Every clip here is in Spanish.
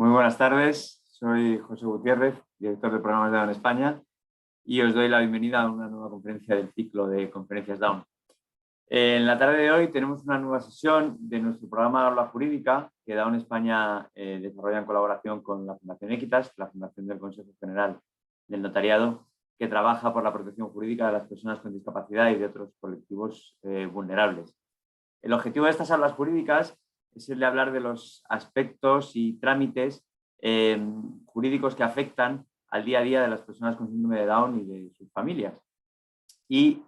Muy buenas tardes, soy José Gutiérrez, director de programas de Down España, y os doy la bienvenida a una nueva conferencia del ciclo de conferencias Down. En la tarde de hoy tenemos una nueva sesión de nuestro programa Aula Jurídica que Down España desarrolla en colaboración con la Fundación Equitas, la Fundación del Consejo General del Notariado, que trabaja por la protección jurídica de las personas con discapacidad y de otros colectivos vulnerables. El objetivo de estas aulas jurídicas es el de hablar de los aspectos y trámites jurídicos que afectan al día a día de las personas con síndrome de Down y de sus familias. Y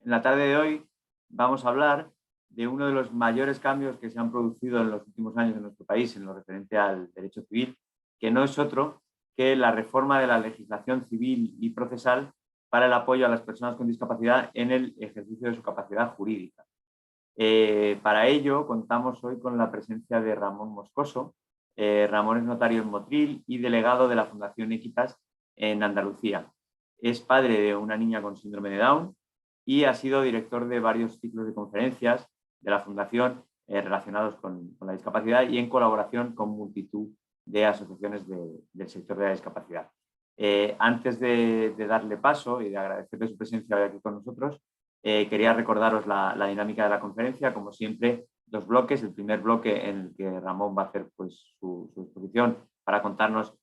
en la tarde de hoy vamos a hablar de uno de los mayores cambios que se han producido en los últimos años en nuestro país en lo referente al derecho civil, que no es otro que la reforma de la legislación civil y procesal para el apoyo a las personas con discapacidad en el ejercicio de su capacidad jurídica. Para ello contamos hoy con la presencia de Ramón Moscoso. Ramón es notario en Motril y delegado de la Fundación Equitas en Andalucía. Es padre de una niña con síndrome de Down y ha sido director de varios ciclos de conferencias de la Fundación relacionados con la discapacidad y en colaboración con multitud de asociaciones del sector de la discapacidad. Antes de darle paso y de agradecerle su presencia hoy aquí con nosotros, quería recordaros la dinámica de la conferencia. Como siempre, dos bloques. El primer bloque en el que Ramón va a hacer pues, su exposición para contarnos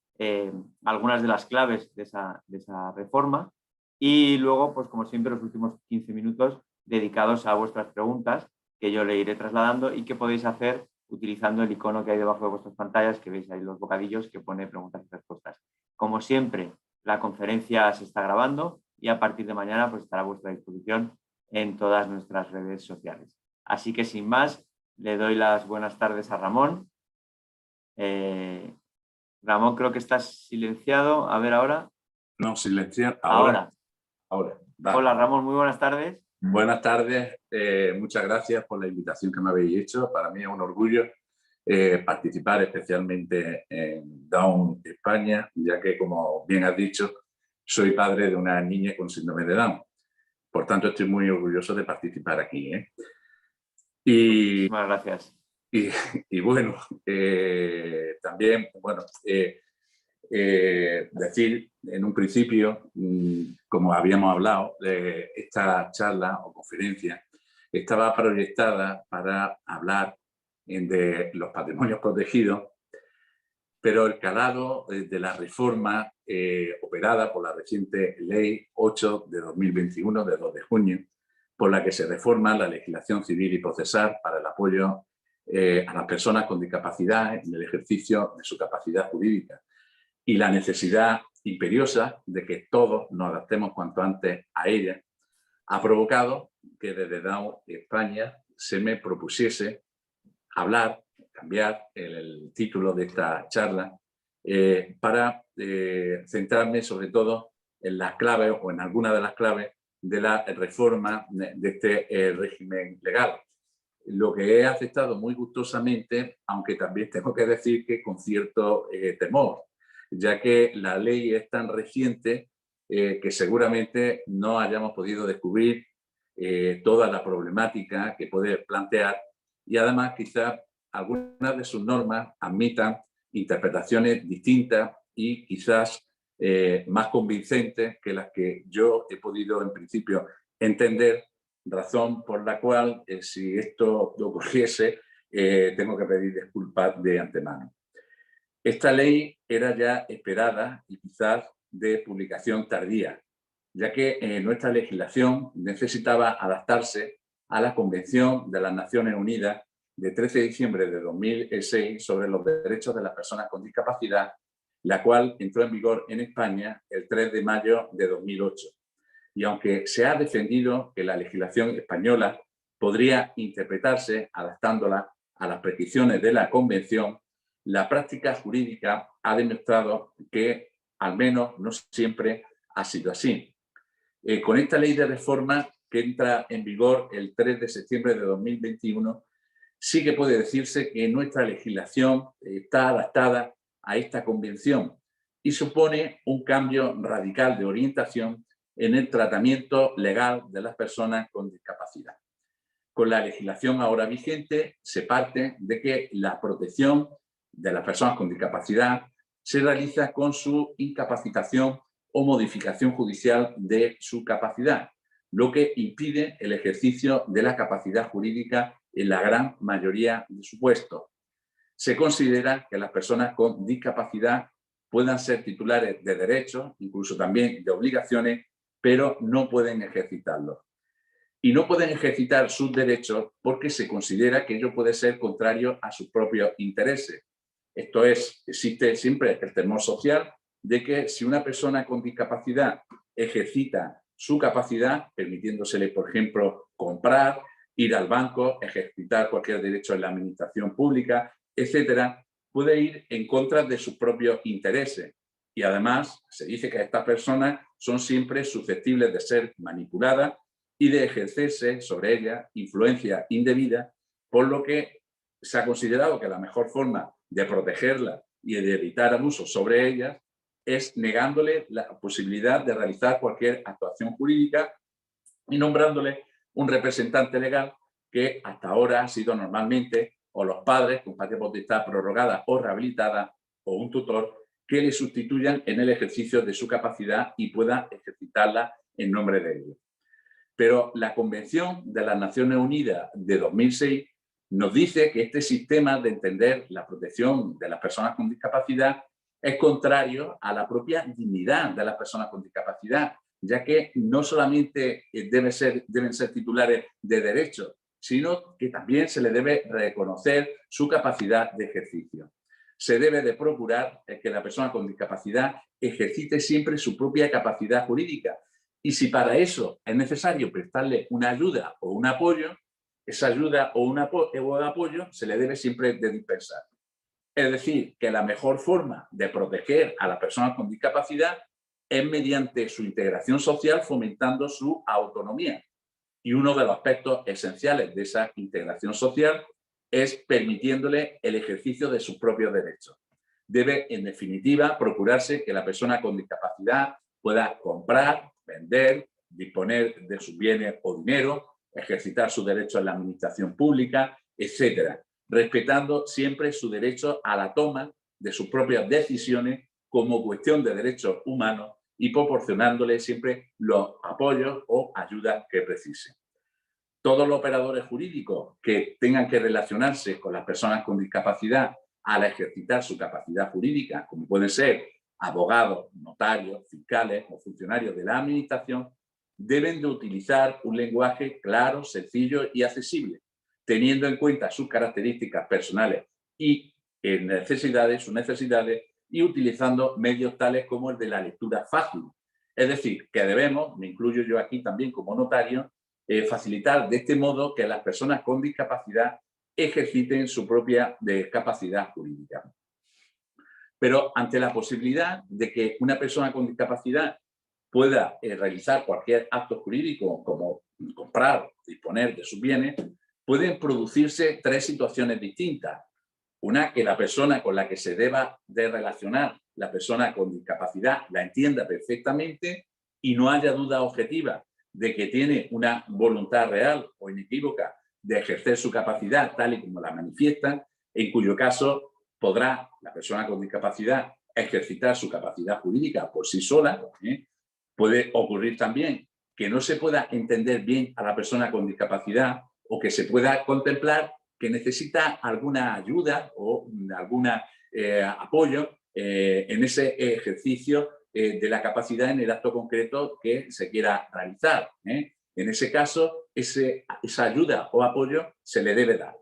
algunas de las claves de esa reforma. Y luego, pues como siempre, los últimos 15 minutos dedicados a vuestras preguntas que yo le iré trasladando y que podéis hacer utilizando el icono que hay debajo de vuestras pantallas, que veis ahí los bocadillos que pone preguntas y respuestas. Como siempre, la conferencia se está grabando y a partir de mañana pues, estará a vuestra disposición en todas nuestras redes sociales. Así que sin más, le doy las buenas tardes a Ramón. Ramón, creo que estás silenciado. A ver ahora. No, silenciar. Ahora. Vale. Hola Ramón, muy buenas tardes. Buenas tardes. Muchas gracias por la invitación que me habéis hecho. Para mí es un orgullo participar especialmente en Down España, ya que, como bien has dicho, soy padre de una niña con síndrome de Down. Por tanto, estoy muy orgulloso de participar aquí. Muchísimas gracias. Y bueno, también, bueno, decir en un principio, como habíamos hablado, esta charla o conferencia estaba proyectada para hablar de los patrimonios protegidos, pero el calado de la reforma operada por la reciente Ley 8 de 2021, de 2 de junio, por la que se reforma la legislación civil y procesal para el apoyo a las personas con discapacidad en el ejercicio de su capacidad jurídica, y la necesidad imperiosa de que todos nos adaptemos cuanto antes a ella, ha provocado que desde Down España se me propusiese hablar, cambiar el título de esta charla para centrarme sobre todo en las claves o en algunas de las claves de la reforma de este régimen legal. Lo que he aceptado muy gustosamente, aunque también tengo que decir que con cierto temor, ya que la ley es tan reciente que seguramente no hayamos podido descubrir toda la problemática que puede plantear, y además quizás algunas de sus normas admitan interpretaciones distintas y quizás más convincentes que las que yo he podido en principio entender, razón por la cual si esto ocurriese tengo que pedir disculpas de antemano. Esta ley era ya esperada y quizás de publicación tardía, ya que nuestra legislación necesitaba adaptarse a la Convención de las Naciones Unidas de 13 de diciembre de 2006 sobre los derechos de las personas con discapacidad, la cual entró en vigor en España el 3 de mayo de 2008. Y aunque se ha defendido que la legislación española podría interpretarse adaptándola a las prescripciones de la Convención, la práctica jurídica ha demostrado que al menos no siempre ha sido así. Con esta ley de reforma que entra en vigor el 3 de septiembre de 2021, sí que puede decirse que nuestra legislación está adaptada a esta convención y supone un cambio radical de orientación en el tratamiento legal de las personas con discapacidad. Con la legislación ahora vigente se parte de que la protección de las personas con discapacidad se realiza con su incapacitación o modificación judicial de su capacidad, lo que impide el ejercicio de la capacidad jurídica en la gran mayoría de supuestos. Se considera que las personas con discapacidad puedan ser titulares de derechos, incluso también de obligaciones, pero no pueden ejercitarlos. Y no pueden ejercitar sus derechos porque se considera que ello puede ser contrario a sus propios intereses. Esto es, existe siempre el temor social de que si una persona con discapacidad ejercita su capacidad, permitiéndosele, por ejemplo, comprar, ir al banco, ejercitar cualquier derecho en la administración pública, etcétera, puede ir en contra de sus propios intereses. Y además se dice que estas personas son siempre susceptibles de ser manipuladas y de ejercerse sobre ellas influencia indebida, por lo que se ha considerado que la mejor forma de protegerla y de evitar abusos sobre ellas es negándole la posibilidad de realizar cualquier actuación jurídica y nombrándole un representante legal que hasta ahora ha sido normalmente o los padres con patria potestad prorrogada o rehabilitada o un tutor que le sustituyan en el ejercicio de su capacidad y pueda ejercitarla en nombre de ellos. Pero la Convención de las Naciones Unidas de 2006 nos dice que este sistema de entender la protección de las personas con discapacidad es contrario a la propia dignidad de las personas con discapacidad, ya que no solamente deben ser titulares de derechos, sino que también se les debe reconocer su capacidad de ejercicio. Se debe de procurar que la persona con discapacidad ejercite siempre su propia capacidad jurídica. Y si para eso es necesario prestarle una ayuda o un apoyo, esa ayuda o un apoyo se le debe siempre de dispensar. Es decir, que la mejor forma de proteger a las personas con discapacidad es mediante su integración social, fomentando su autonomía. Y uno de los aspectos esenciales de esa integración social es permitiéndole el ejercicio de sus propios derechos. Debe, en definitiva, procurarse que la persona con discapacidad pueda comprar, vender, disponer de sus bienes o dinero, ejercitar sus derechos en la administración pública, etcétera, respetando siempre su derecho a la toma de sus propias decisiones como cuestión de derechos humanos y proporcionándole siempre los apoyos o ayudas que precisen. Todos los operadores jurídicos que tengan que relacionarse con las personas con discapacidad al ejercitar su capacidad jurídica, como pueden ser abogados, notarios, fiscales o funcionarios de la administración, deben de utilizar un lenguaje claro, sencillo y accesible, teniendo en cuenta sus características personales y sus necesidades, y utilizando medios tales como el de la lectura fácil. Es decir, que debemos, me incluyo yo aquí también como notario, facilitar de este modo que las personas con discapacidad ejerciten su propia capacidad jurídica. Pero ante la posibilidad de que una persona con discapacidad pueda realizar cualquier acto jurídico, como comprar, disponer de sus bienes, pueden producirse tres situaciones distintas. Una, que la persona con la que se deba de relacionar, la persona con discapacidad, la entienda perfectamente y no haya duda objetiva de que tiene una voluntad real o inequívoca de ejercer su capacidad tal y como la manifiesta, en cuyo caso podrá la persona con discapacidad ejercitar su capacidad jurídica por sí sola. Puede ocurrir también que no se pueda entender bien a la persona con discapacidad o que se pueda contemplar que necesita alguna ayuda o algún apoyo en ese ejercicio de la capacidad en el acto concreto que se quiera realizar. En ese caso, esa ayuda o apoyo se le debe dar.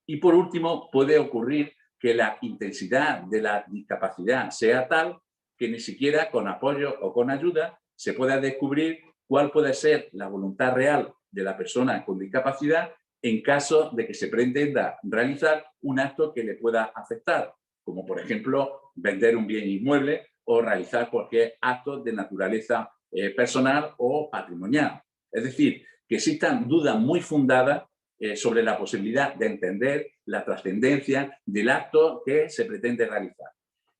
Y por último, puede ocurrir que la intensidad de la discapacidad sea tal que ni siquiera con apoyo o con ayuda se pueda descubrir cuál puede ser la voluntad real de la persona con discapacidad en caso de que se pretenda realizar un acto que le pueda afectar, como por ejemplo vender un bien inmueble o realizar cualquier acto de naturaleza personal o patrimonial. Es decir, que existan dudas muy fundadas sobre la posibilidad de entender la trascendencia del acto que se pretende realizar.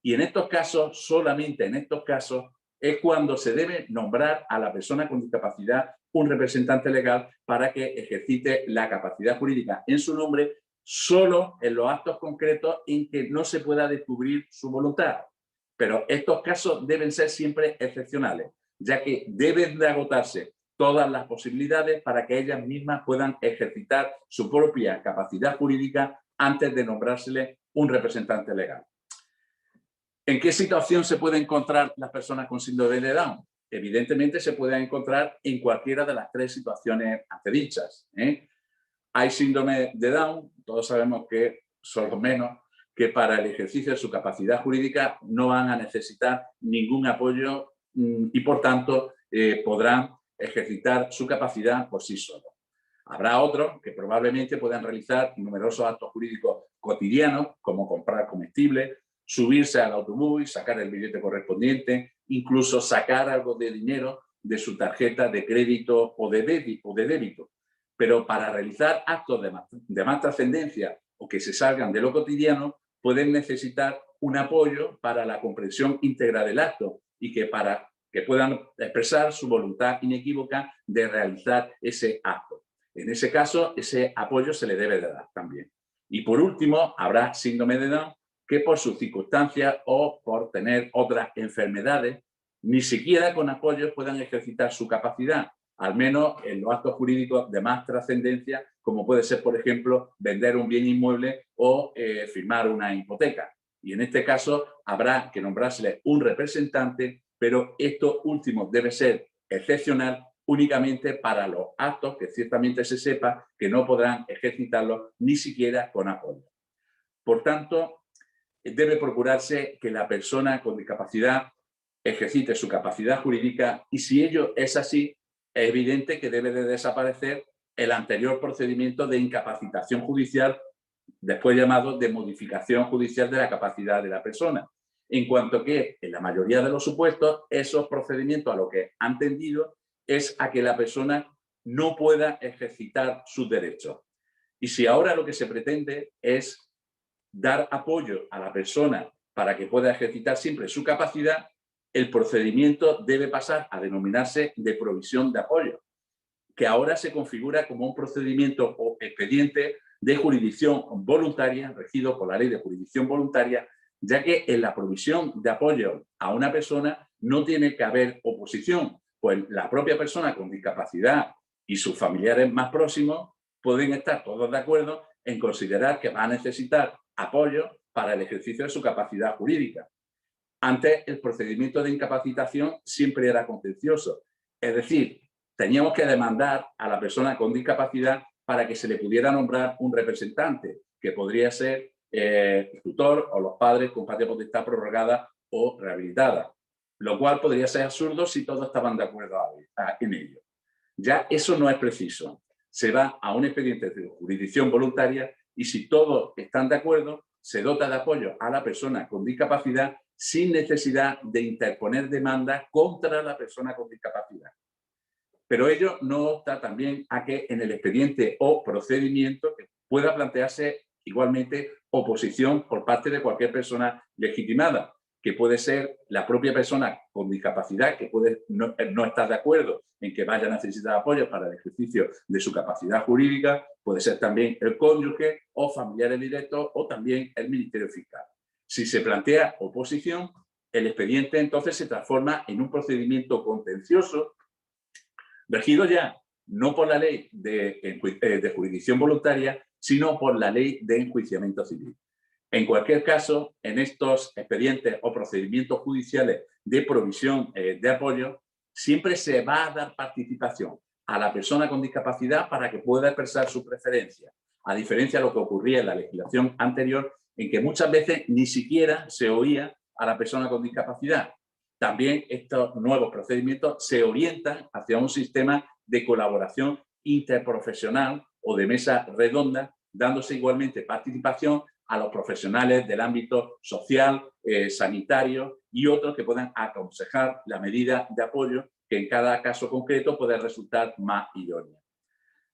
Y en estos casos, solamente en estos casos, es cuando se debe nombrar a la persona con discapacidad un representante legal para que ejercite la capacidad jurídica en su nombre solo en los actos concretos en que no se pueda descubrir su voluntad. Pero estos casos deben ser siempre excepcionales, ya que deben de agotarse todas las posibilidades para que ellas mismas puedan ejercitar su propia capacidad jurídica antes de nombrársele un representante legal. ¿En qué situación se pueden encontrar las personas con síndrome de Down? Evidentemente se pueden encontrar en cualquiera de las 3 situaciones antedichas. Hay síndrome de Down, todos sabemos que son los menos, que para el ejercicio de su capacidad jurídica no van a necesitar ningún apoyo y, por tanto, podrán ejercitar su capacidad por sí solos. Habrá otros que probablemente puedan realizar numerosos actos jurídicos cotidianos, como comprar comestibles, subirse al autobús y sacar el billete correspondiente, incluso sacar algo de dinero de su tarjeta de crédito o de débito. Pero para realizar actos de más trascendencia o que se salgan de lo cotidiano, pueden necesitar un apoyo para la comprensión íntegra del acto y para que puedan expresar su voluntad inequívoca de realizar ese acto. En ese caso, ese apoyo se le debe de dar también. Y por último, habrá síndrome de Down que por sus circunstancias o por tener otras enfermedades, ni siquiera con apoyo puedan ejercitar su capacidad, al menos en los actos jurídicos de más trascendencia, como puede ser, por ejemplo, vender un bien inmueble o firmar una hipoteca. Y en este caso habrá que nombrársele un representante, pero esto último debe ser excepcional únicamente para los actos que ciertamente se sepa que no podrán ejercitarlos ni siquiera con apoyo. Por tanto, debe procurarse que la persona con discapacidad ejercite su capacidad jurídica y si ello es así, es evidente que debe de desaparecer el anterior procedimiento de incapacitación judicial, después llamado de modificación judicial de la capacidad de la persona. En cuanto que, en la mayoría de los supuestos, esos procedimientos a lo que han tendido es a que la persona no pueda ejercitar sus derechos. Y si ahora lo que se pretende es dar apoyo a la persona para que pueda ejercitar siempre su capacidad, el procedimiento debe pasar a denominarse de provisión de apoyo, que ahora se configura como un procedimiento o expediente de jurisdicción voluntaria, regido por la Ley de Jurisdicción Voluntaria, ya que en la provisión de apoyo a una persona no tiene que haber oposición, pues la propia persona con discapacidad y sus familiares más próximos pueden estar todos de acuerdo en considerar que va a necesitar apoyo para el ejercicio de su capacidad jurídica. Antes, el procedimiento de incapacitación siempre era contencioso. Es decir, teníamos que demandar a la persona con discapacidad para que se le pudiera nombrar un representante, que podría ser el tutor o los padres con patria potestad prorrogada o rehabilitada, lo cual podría ser absurdo si todos estaban de acuerdo en ello. Ya eso no es preciso. Se va a un expediente de jurisdicción voluntaria y si todos están de acuerdo, se dota de apoyo a la persona con discapacidad sin necesidad de interponer demanda contra la persona con discapacidad. Pero ello no obsta también a que en el expediente o procedimiento pueda plantearse igualmente oposición por parte de cualquier persona legitimada, que puede ser la propia persona con discapacidad, que puede no estar de acuerdo en que vaya a necesitar apoyo para el ejercicio de su capacidad jurídica, puede ser también el cónyuge o familiares directos o también el Ministerio Fiscal. Si se plantea oposición, el expediente entonces se transforma en un procedimiento contencioso regido ya no por la ley de jurisdicción voluntaria, sino por la ley de enjuiciamiento civil. En cualquier caso, en estos expedientes o procedimientos judiciales de provisión de apoyo, siempre se va a dar participación a la persona con discapacidad para que pueda expresar su preferencia, a diferencia de lo que ocurría en la legislación anterior, en que muchas veces ni siquiera se oía a la persona con discapacidad. También estos nuevos procedimientos se orientan hacia un sistema de colaboración interprofesional o de mesa redonda, dándose igualmente participación a los profesionales del ámbito social, sanitario y otros que puedan aconsejar la medida de apoyo que en cada caso concreto puede resultar más idónea.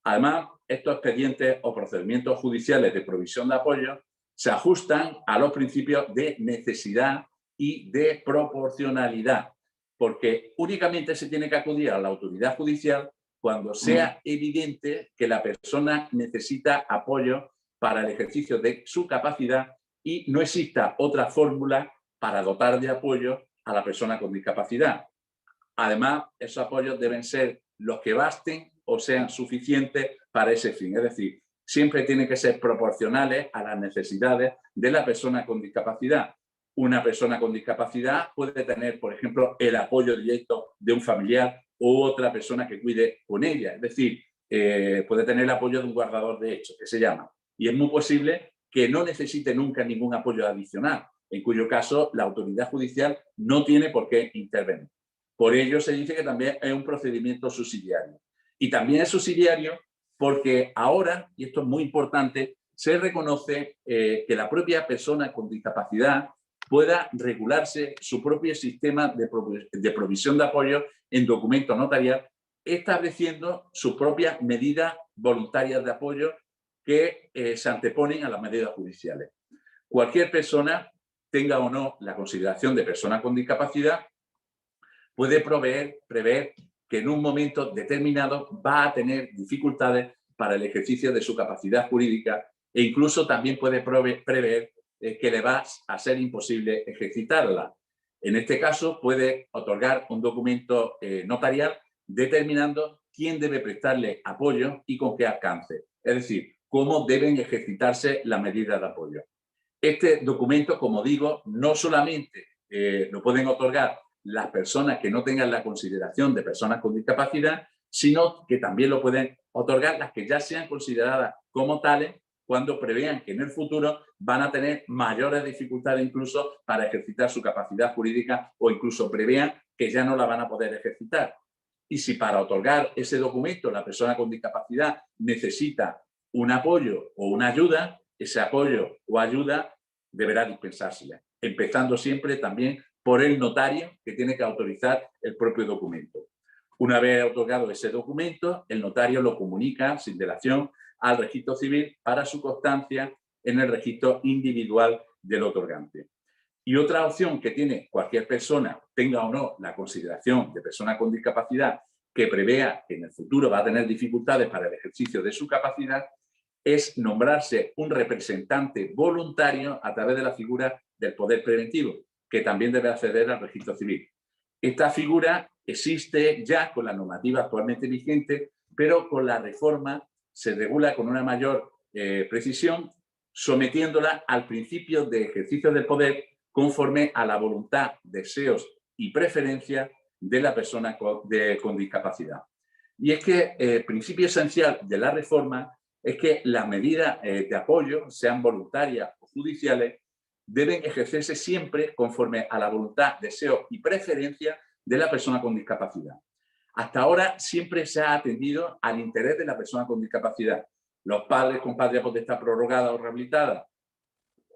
Además, estos expedientes o procedimientos judiciales de provisión de apoyo se ajustan a los principios de necesidad y de proporcionalidad, porque únicamente se tiene que acudir a la autoridad judicial cuando sea evidente que la persona necesita apoyo para el ejercicio de su capacidad y no exista otra fórmula para dotar de apoyo a la persona con discapacidad. Además, esos apoyos deben ser los que basten o sean suficientes para ese fin. Es decir, siempre tienen que ser proporcionales a las necesidades de la persona con discapacidad. Una persona con discapacidad puede tener, por ejemplo, el apoyo directo de un familiar u otra persona que cuide con ella. Es decir, puede tener el apoyo de un guardador de hechos, que se llama. Y es muy posible que no necesite nunca ningún apoyo adicional, en cuyo caso la autoridad judicial no tiene por qué intervenir. Por ello se dice que también es un procedimiento subsidiario. Y también es subsidiario porque ahora, y esto es muy importante, se reconoce que la propia persona con discapacidad pueda regularse su propio sistema de provisión de apoyo en documento notarial, estableciendo sus propias medidas voluntarias de apoyo que se anteponen a las medidas judiciales. Cualquier persona, tenga o no la consideración de persona con discapacidad, puede prever que en un momento determinado va a tener dificultades para el ejercicio de su capacidad jurídica e incluso también puede prever que le va a ser imposible ejercitarla. En este caso, puede otorgar un documento notarial determinando quién debe prestarle apoyo y con qué alcance. Es decir, cómo deben ejercitarse las medidas de apoyo. Este documento, como digo, no solamente lo pueden otorgar las personas que no tengan la consideración de personas con discapacidad, sino que también lo pueden otorgar las que ya sean consideradas como tales cuando prevean que en el futuro van a tener mayores dificultades incluso para ejercitar su capacidad jurídica o incluso prevean que ya no la van a poder ejercitar. Y si para otorgar ese documento la persona con discapacidad necesita un apoyo o una ayuda, ese apoyo o ayuda deberá dispensársela, empezando siempre también por el notario que tiene que autorizar el propio documento. Una vez otorgado ese documento, el notario lo comunica sin dilación al registro civil para su constancia en el registro individual del otorgante. Y otra opción que tiene cualquier persona, tenga o no la consideración de persona con discapacidad, que prevea que en el futuro va a tener dificultades para el ejercicio de su capacidad, es nombrarse un representante voluntario a través de la figura del poder preventivo, que también debe acceder al registro civil. Esta figura existe ya con la normativa actualmente vigente, pero con la reforma se regula con una mayor precisión, sometiéndola al principio de ejercicio del poder conforme a la voluntad, deseos y preferencias de la persona con discapacidad. Y es que el principio esencial de la reforma es que las medidas de apoyo, sean voluntarias o judiciales, deben ejercerse siempre conforme a la voluntad, deseo y preferencia de la persona con discapacidad. Hasta ahora siempre se ha atendido al interés de la persona con discapacidad. Los padres con patria potestad prorrogada o rehabilitada,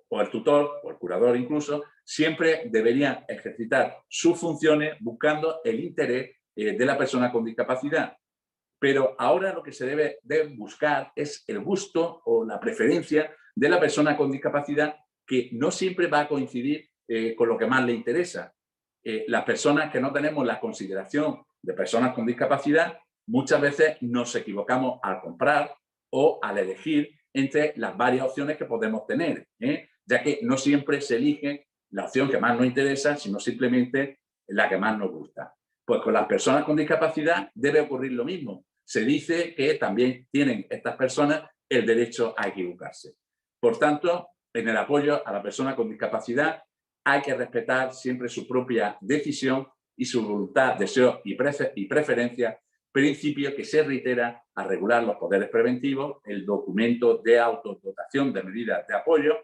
o el tutor, o el curador incluso, siempre deberían ejercitar sus funciones buscando el interés de la persona con discapacidad. Pero ahora lo que se debe buscar es el gusto o la preferencia de la persona con discapacidad, que no siempre va a coincidir con lo que más le interesa. Las personas que no tenemos la consideración de personas con discapacidad, muchas veces nos equivocamos al comprar o al elegir entre las varias opciones que podemos tener, ya que no siempre se elige la opción que más nos interesa, sino simplemente la que más nos gusta. Pues con las personas con discapacidad debe ocurrir lo mismo. Se dice que también tienen estas personas el derecho a equivocarse. Por tanto, en el apoyo a la persona con discapacidad hay que respetar siempre su propia decisión y su voluntad, deseo y preferencia, principio que se reitera al regular los poderes preventivos, el documento de autodotación de medidas de apoyo,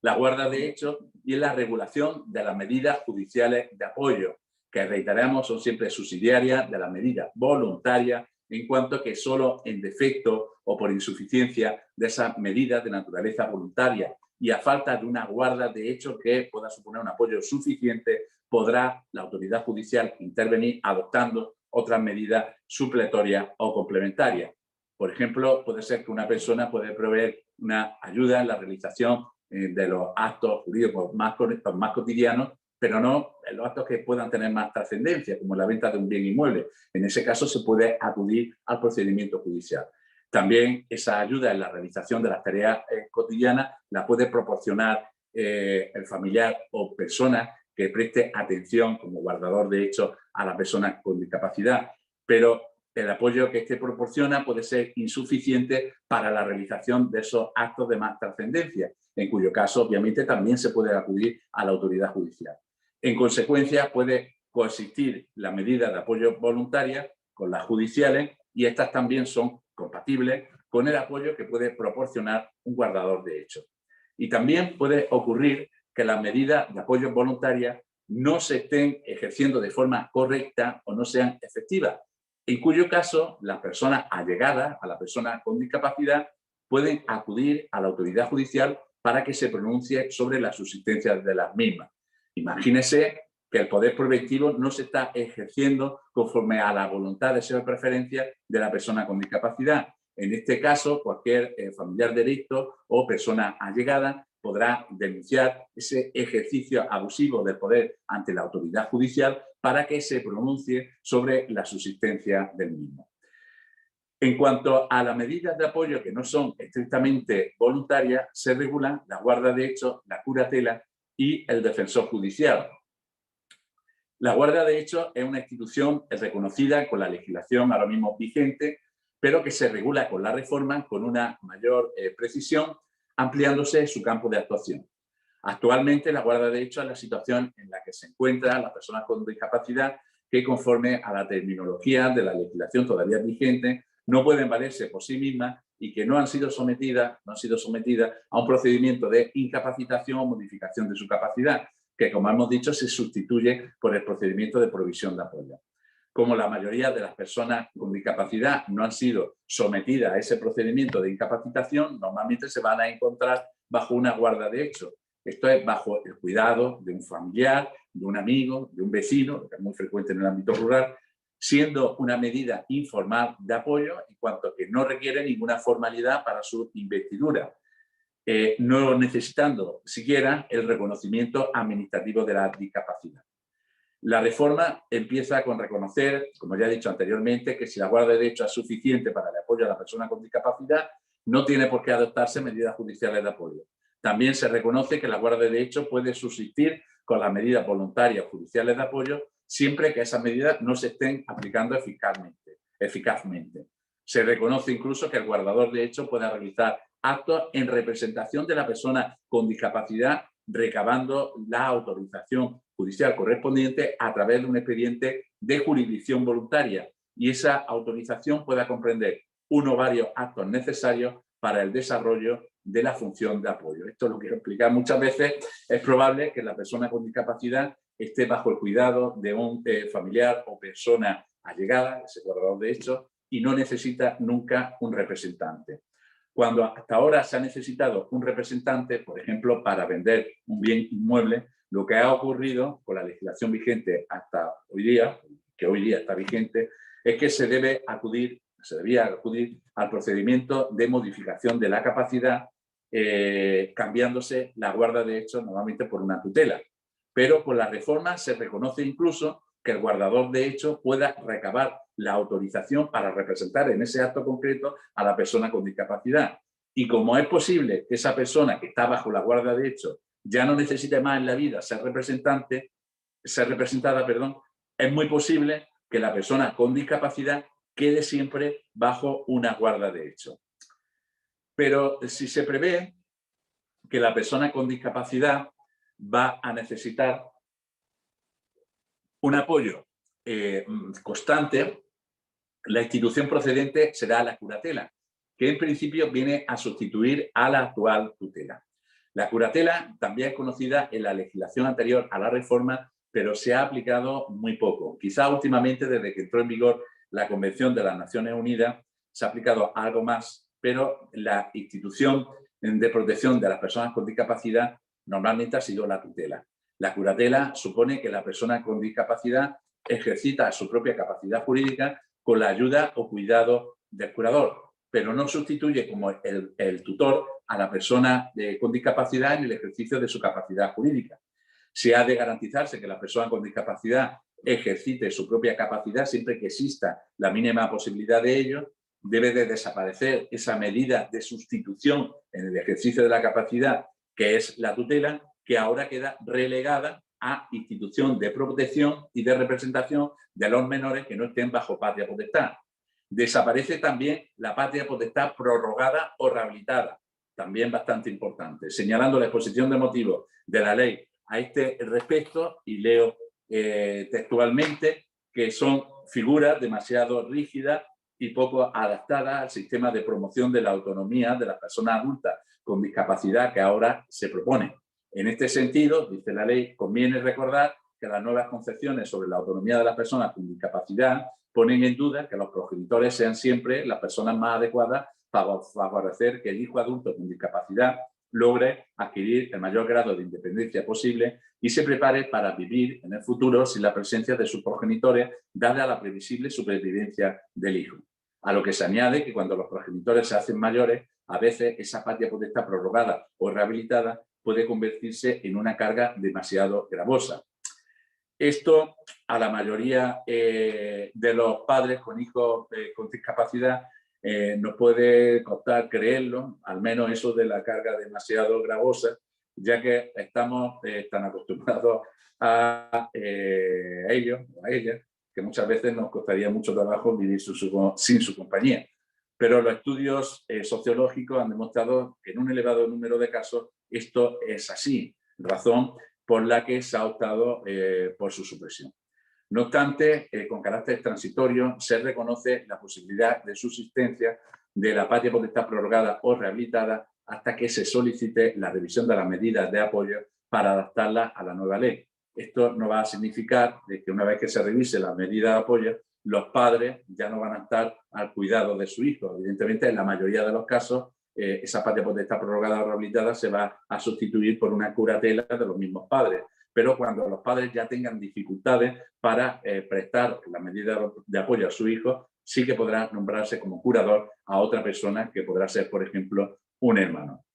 la guarda de hechos y en la regulación de las medidas judiciales de apoyo, que reiteramos son siempre subsidiarias de las medidas voluntarias, en cuanto que solo en defecto o por insuficiencia de esas medidas de naturaleza voluntaria y a falta de una guarda de hechos que pueda suponer un apoyo suficiente, podrá la autoridad judicial intervenir adoptando otras medidas supletorias o complementarias. Por ejemplo, puede ser que una persona puede proveer una ayuda en la realización de los actos jurídicos más cotidianos, pero no en los actos que puedan tener más trascendencia, como la venta de un bien inmueble. En ese caso se puede acudir al procedimiento judicial. También esa ayuda en la realización de las tareas cotidianas la puede proporcionar el familiar o persona que preste atención como guardador de hechos a la persona con discapacidad, pero el apoyo que éste proporciona puede ser insuficiente para la realización de esos actos de más trascendencia, en cuyo caso, obviamente, también se puede acudir a la autoridad judicial. En consecuencia, puede coexistir la medida de apoyo voluntaria con las judiciales y estas también son compatibles con el apoyo que puede proporcionar un guardador de hechos. Y también puede ocurrir que las medidas de apoyo voluntaria no se estén ejerciendo de forma correcta o no sean efectivas, en cuyo caso las personas allegadas a la persona con discapacidad pueden acudir a la autoridad judicial para que se pronuncie sobre la subsistencia de las mismas. Imagínese que el poder preventivo no se está ejerciendo conforme a la voluntad, deseo o preferencia de la persona con discapacidad. En este caso, cualquier familiar directo o persona allegada podrá denunciar ese ejercicio abusivo del poder ante la autoridad judicial para que se pronuncie sobre la subsistencia del mismo. En cuanto a las medidas de apoyo que no son estrictamente voluntarias, se regulan la guarda de hechos, la curatela y el defensor judicial. La guarda de hechos es una institución reconocida con la legislación ahora mismo vigente, pero que se regula con la reforma con una mayor precisión, ampliándose su campo de actuación. Actualmente, la guarda de hechos es la situación en la que se encuentran las personas con discapacidad que, conforme a la terminología de la legislación todavía vigente, no pueden valerse por sí mismas y que no han sido sometidas a un procedimiento de incapacitación o modificación de su capacidad, que, como hemos dicho, se sustituye por el procedimiento de provisión de apoyo. Como la mayoría de las personas con discapacidad no han sido sometidas a ese procedimiento de incapacitación, normalmente se van a encontrar bajo una guarda de hechos. Esto es bajo el cuidado de un familiar, de un amigo, de un vecino, que es muy frecuente en el ámbito rural, siendo una medida informal de apoyo en cuanto que no requiere ninguna formalidad para su investidura, no necesitando siquiera el reconocimiento administrativo de la discapacidad. La reforma empieza con reconocer, como ya he dicho anteriormente, que si la guarda de hechos es suficiente para el apoyo a la persona con discapacidad, no tiene por qué adoptarse medidas judiciales de apoyo. También se reconoce que la guarda de hechos puede subsistir con las medidas voluntarias judiciales de apoyo siempre que esas medidas no se estén aplicando eficazmente. Se reconoce incluso que el guardador de hechos pueda realizar actos en representación de la persona con discapacidad, recabando la autorización judicial correspondiente a través de un expediente de jurisdicción voluntaria, y esa autorización pueda comprender uno o varios actos necesarios para el desarrollo de la función de apoyo. Esto es lo que quiero explicar. Muchas veces es probable que la persona con discapacidad esté bajo el cuidado de un familiar o persona allegada, ese guardador de hechos, y no necesita nunca un representante. Cuando hasta ahora se ha necesitado un representante, por ejemplo, para vender un bien inmueble, lo que ha ocurrido con la legislación vigente hasta hoy día, que hoy día está vigente, es que se debía acudir al procedimiento de modificación de la capacidad, cambiándose la guarda de hechos normalmente por una tutela. Pero con la reforma se reconoce incluso que el guardador de hechos pueda recabar la autorización para representar en ese acto concreto a la persona con discapacidad. Y como es posible que esa persona que está bajo la guarda de hechos ya no necesite más en la vida ser representada, es muy posible que la persona con discapacidad quede siempre bajo una guarda de hechos. Pero si se prevé que la persona con discapacidad va a necesitar un apoyo constante, la institución procedente será la curatela, que en principio viene a sustituir a la actual tutela. La curatela también es conocida en la legislación anterior a la reforma, pero se ha aplicado muy poco. Quizá últimamente, desde que entró en vigor la Convención de las Naciones Unidas, se ha aplicado algo más, pero la institución de protección de las personas con discapacidad normalmente ha sido la tutela. La curatela supone que la persona con discapacidad ejercita su propia capacidad jurídica con la ayuda o cuidado del curador, pero no sustituye como el tutor a la persona con discapacidad en el ejercicio de su capacidad jurídica. Se ha de garantizarse que la persona con discapacidad ejercite su propia capacidad siempre que exista la mínima posibilidad de ello, debe de desaparecer esa medida de sustitución en el ejercicio de la capacidad, que es la tutela, que ahora queda relegada a institución de protección y de representación de los menores que no estén bajo patria potestad. Desaparece también la patria potestad prorrogada o rehabilitada, también bastante importante, señalando la exposición de motivos de la ley a este respecto, y leo textualmente, que son figuras demasiado rígidas y poco adaptadas al sistema de promoción de la autonomía de las personas adultas con discapacidad que ahora se propone. En este sentido, dice la ley, conviene recordar que las nuevas concepciones sobre la autonomía de las personas con discapacidad ponen en duda que los progenitores sean siempre las personas más adecuadas para favorecer que el hijo adulto con discapacidad logre adquirir el mayor grado de independencia posible y se prepare para vivir en el futuro sin la presencia de sus progenitores, dada la previsible supervivencia del hijo. A lo que se añade que cuando los progenitores se hacen mayores, a veces esa patria potestad prorrogada o rehabilitada puede convertirse en una carga demasiado gravosa. Esto a la mayoría de los padres con hijos con discapacidad nos puede costar creerlo, al menos eso de la carga demasiado gravosa, ya que estamos tan acostumbrados a ellos o a ellas, que muchas veces nos costaría mucho trabajo vivir sin su compañía. Pero los estudios sociológicos han demostrado que en un elevado número de casos esto es así, razón por la que se ha optado por su supresión. No obstante, con carácter transitorio, se reconoce la posibilidad de subsistencia de la patria potestad prorrogada o rehabilitada hasta que se solicite la revisión de las medidas de apoyo para adaptarlas a la nueva ley. Esto no va a significar que una vez que se revise la medida de apoyo, los padres ya no van a estar al cuidado de su hijo. Evidentemente, en la mayoría de los casos, esa patria potestad prorrogada o rehabilitada se va a sustituir por una curatela de los mismos padres. Pero cuando los padres ya tengan dificultades para prestar la medida de apoyo a su hijo, sí que podrá nombrarse como curador a otra persona que podrá ser, por ejemplo, un hermano.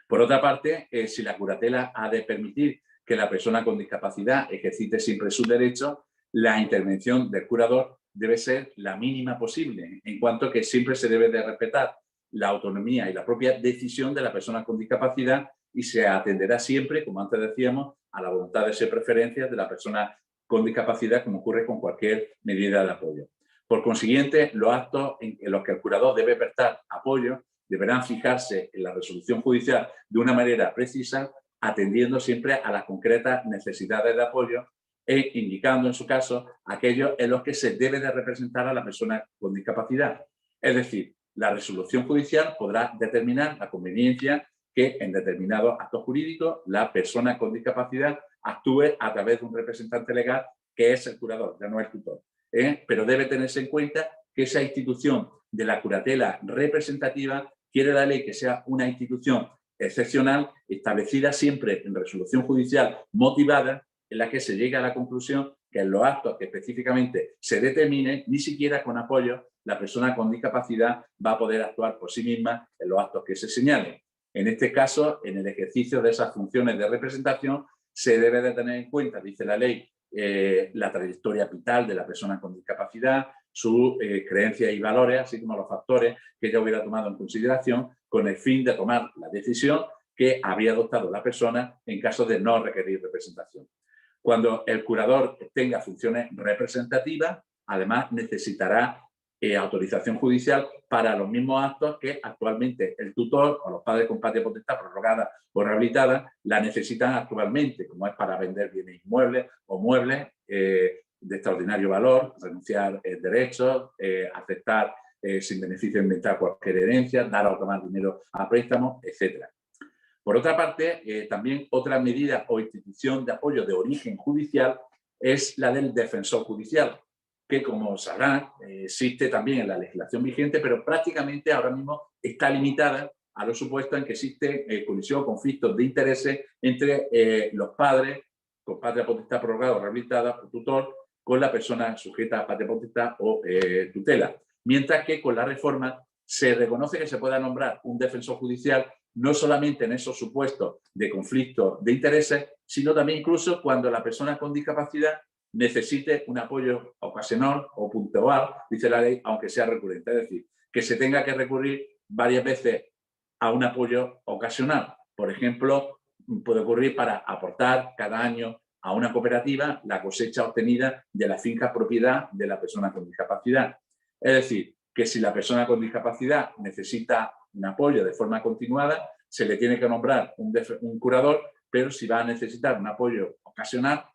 Por otra parte, si la curatela ha de permitir que la persona con discapacidad ejercite siempre sus derechos, la intervención del curador debe ser la mínima posible, en cuanto que siempre se debe de respetar la autonomía y la propia decisión de la persona con discapacidad y se atenderá siempre, como antes decíamos, a la voluntad de ser preferencias de la persona con discapacidad, como ocurre con cualquier medida de apoyo. Por consiguiente, los actos en los que el curador debe prestar apoyo deberán fijarse en la resolución judicial de una manera precisa, atendiendo siempre a las concretas necesidades de apoyo e indicando, en su caso, aquellos en los que se debe de representar a la persona con discapacidad. Es decir, la resolución judicial podrá determinar la conveniencia que en determinados actos jurídicos la persona con discapacidad actúe a través de un representante legal que es el curador, ya no el tutor. Pero debe tenerse en cuenta que esa institución de la curatela representativa quiere la ley que sea una institución excepcional, establecida siempre en resolución judicial motivada, en la que se llegue a la conclusión que en los actos que específicamente se determinen, ni siquiera con apoyo, la persona con discapacidad va a poder actuar por sí misma en los actos que se señalen. En este caso, en el ejercicio de esas funciones de representación, se debe de tener en cuenta, dice la ley, la trayectoria vital de la persona con discapacidad, sus creencias y valores, así como los factores que ella hubiera tomado en consideración con el fin de tomar la decisión que habría adoptado la persona en caso de no requerir representación. Cuando el curador tenga funciones representativas, además necesitará autorización judicial para los mismos actos que actualmente el tutor o los padres con patria potestad prorrogada o rehabilitada la necesitan actualmente, como es para vender bienes inmuebles o muebles de extraordinario valor, renunciar derechos, aceptar sin beneficio inventar cualquier herencia, dar o tomar dinero a préstamos, etc. Por otra parte, también otra medida o institución de apoyo de origen judicial es la del defensor judicial, que, como sabrán, existe también en la legislación vigente, pero prácticamente ahora mismo está limitada a los supuestos en que existe colisión o conflictos de intereses entre los padres con patria potestad prorrogada o rehabilitada o tutor con la persona sujeta a patria potestad o tutela. Mientras que con la reforma se reconoce que se pueda nombrar un defensor judicial no solamente en esos supuestos de conflicto de intereses, sino también incluso cuando la persona con discapacidad necesite un apoyo ocasional o puntual, dice la ley, aunque sea recurrente. Es decir, que se tenga que recurrir varias veces a un apoyo ocasional. Por ejemplo, puede ocurrir para aportar cada año a una cooperativa la cosecha obtenida de la finca propiedad de la persona con discapacidad. Es decir, que si la persona con discapacidad necesita un apoyo de forma continuada, se le tiene que nombrar un curador, pero si va a necesitar un apoyo ocasional,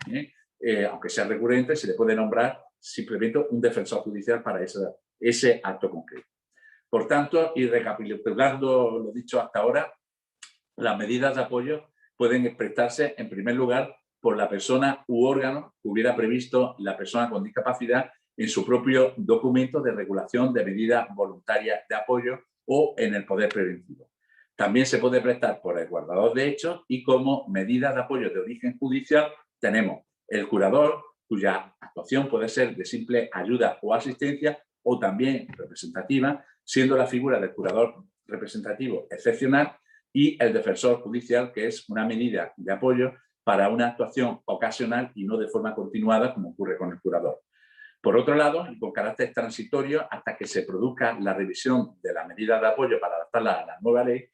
aunque sea recurrente, se le puede nombrar simplemente un defensor judicial para ese acto concreto. Por tanto, y recapitulando lo dicho hasta ahora, las medidas de apoyo pueden prestarse, en primer lugar, por la persona u órgano que hubiera previsto la persona con discapacidad en su propio documento de regulación de medidas voluntarias de apoyo o en el poder preventivo. También se puede prestar por el guardador de hechos y como medidas de apoyo de origen judicial tenemos el curador, cuya actuación puede ser de simple ayuda o asistencia o también representativa, siendo la figura del curador representativo excepcional, y el defensor judicial, que es una medida de apoyo para una actuación ocasional y no de forma continuada, como ocurre con el curador. Por otro lado, y con carácter transitorio, hasta que se produzca la revisión de la medida de apoyo para adaptarla a la nueva ley,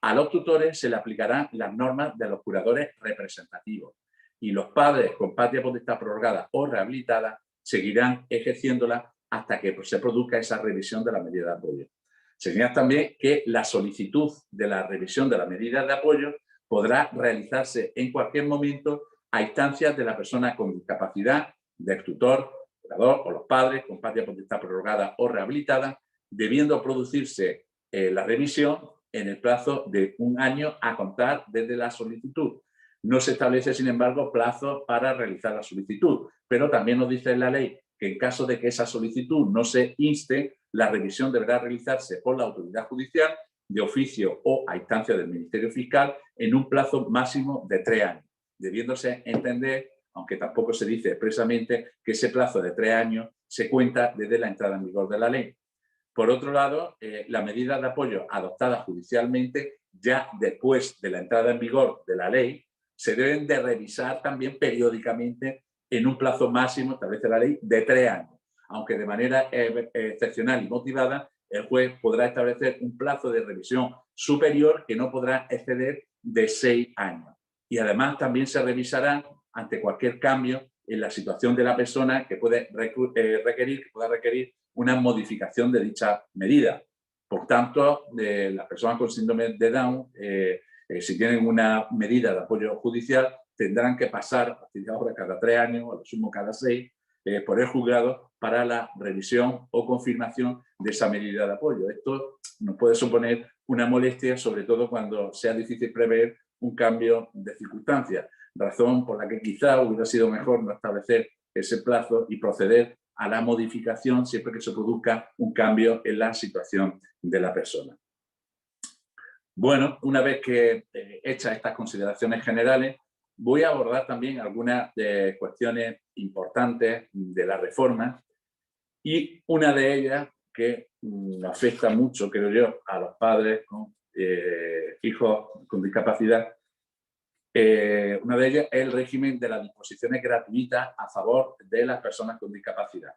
a los tutores se le aplicarán las normas de los curadores representativos y los padres con patria potestad prorrogada o rehabilitada seguirán ejerciéndola hasta que se produzca esa revisión de la medida de apoyo. Señala también que la solicitud de la revisión de la medida de apoyo podrá realizarse en cualquier momento a instancias de la persona con discapacidad, del tutor, curador o los padres con patria potestad prorrogada o rehabilitada, debiendo producirse la revisión en el plazo de 1 año a contar desde la solicitud. No se establece, sin embargo, plazo para realizar la solicitud, pero también nos dice en la ley que en caso de que esa solicitud no se inste, la revisión deberá realizarse por la autoridad judicial de oficio o a instancia del Ministerio Fiscal en un plazo máximo de 3 años, debiéndose entender, aunque tampoco se dice expresamente, que ese plazo de 3 años se cuenta desde la entrada en vigor de la ley. Por otro lado, las medidas de apoyo adoptadas judicialmente ya después de la entrada en vigor de la ley se deben de revisar también periódicamente en un plazo máximo, establece la ley, de 3 años, aunque de manera excepcional y motivada el juez podrá establecer un plazo de revisión superior que no podrá exceder de 6 años. Y además también se revisará ante cualquier cambio en la situación de la persona que pueda requerir una modificación de dicha medida. Por tanto, las personas con síndrome de Down, si tienen una medida de apoyo judicial, tendrán que pasar a partir de ahora cada 3 años, a lo sumo cada 6, por el juzgado para la revisión o confirmación de esa medida de apoyo. Esto nos puede suponer una molestia, sobre todo cuando sea difícil prever un cambio de circunstancias, razón por la que quizá hubiera sido mejor no establecer ese plazo y proceder a la modificación siempre que se produzca un cambio en la situación de la persona. Bueno, una vez que hechas estas consideraciones generales, voy a abordar también algunas cuestiones importantes de la reforma y una de ellas que afecta mucho, creo yo, a los padres con hijos con discapacidad. Una de ellas es el régimen de las disposiciones gratuitas a favor de las personas con discapacidad.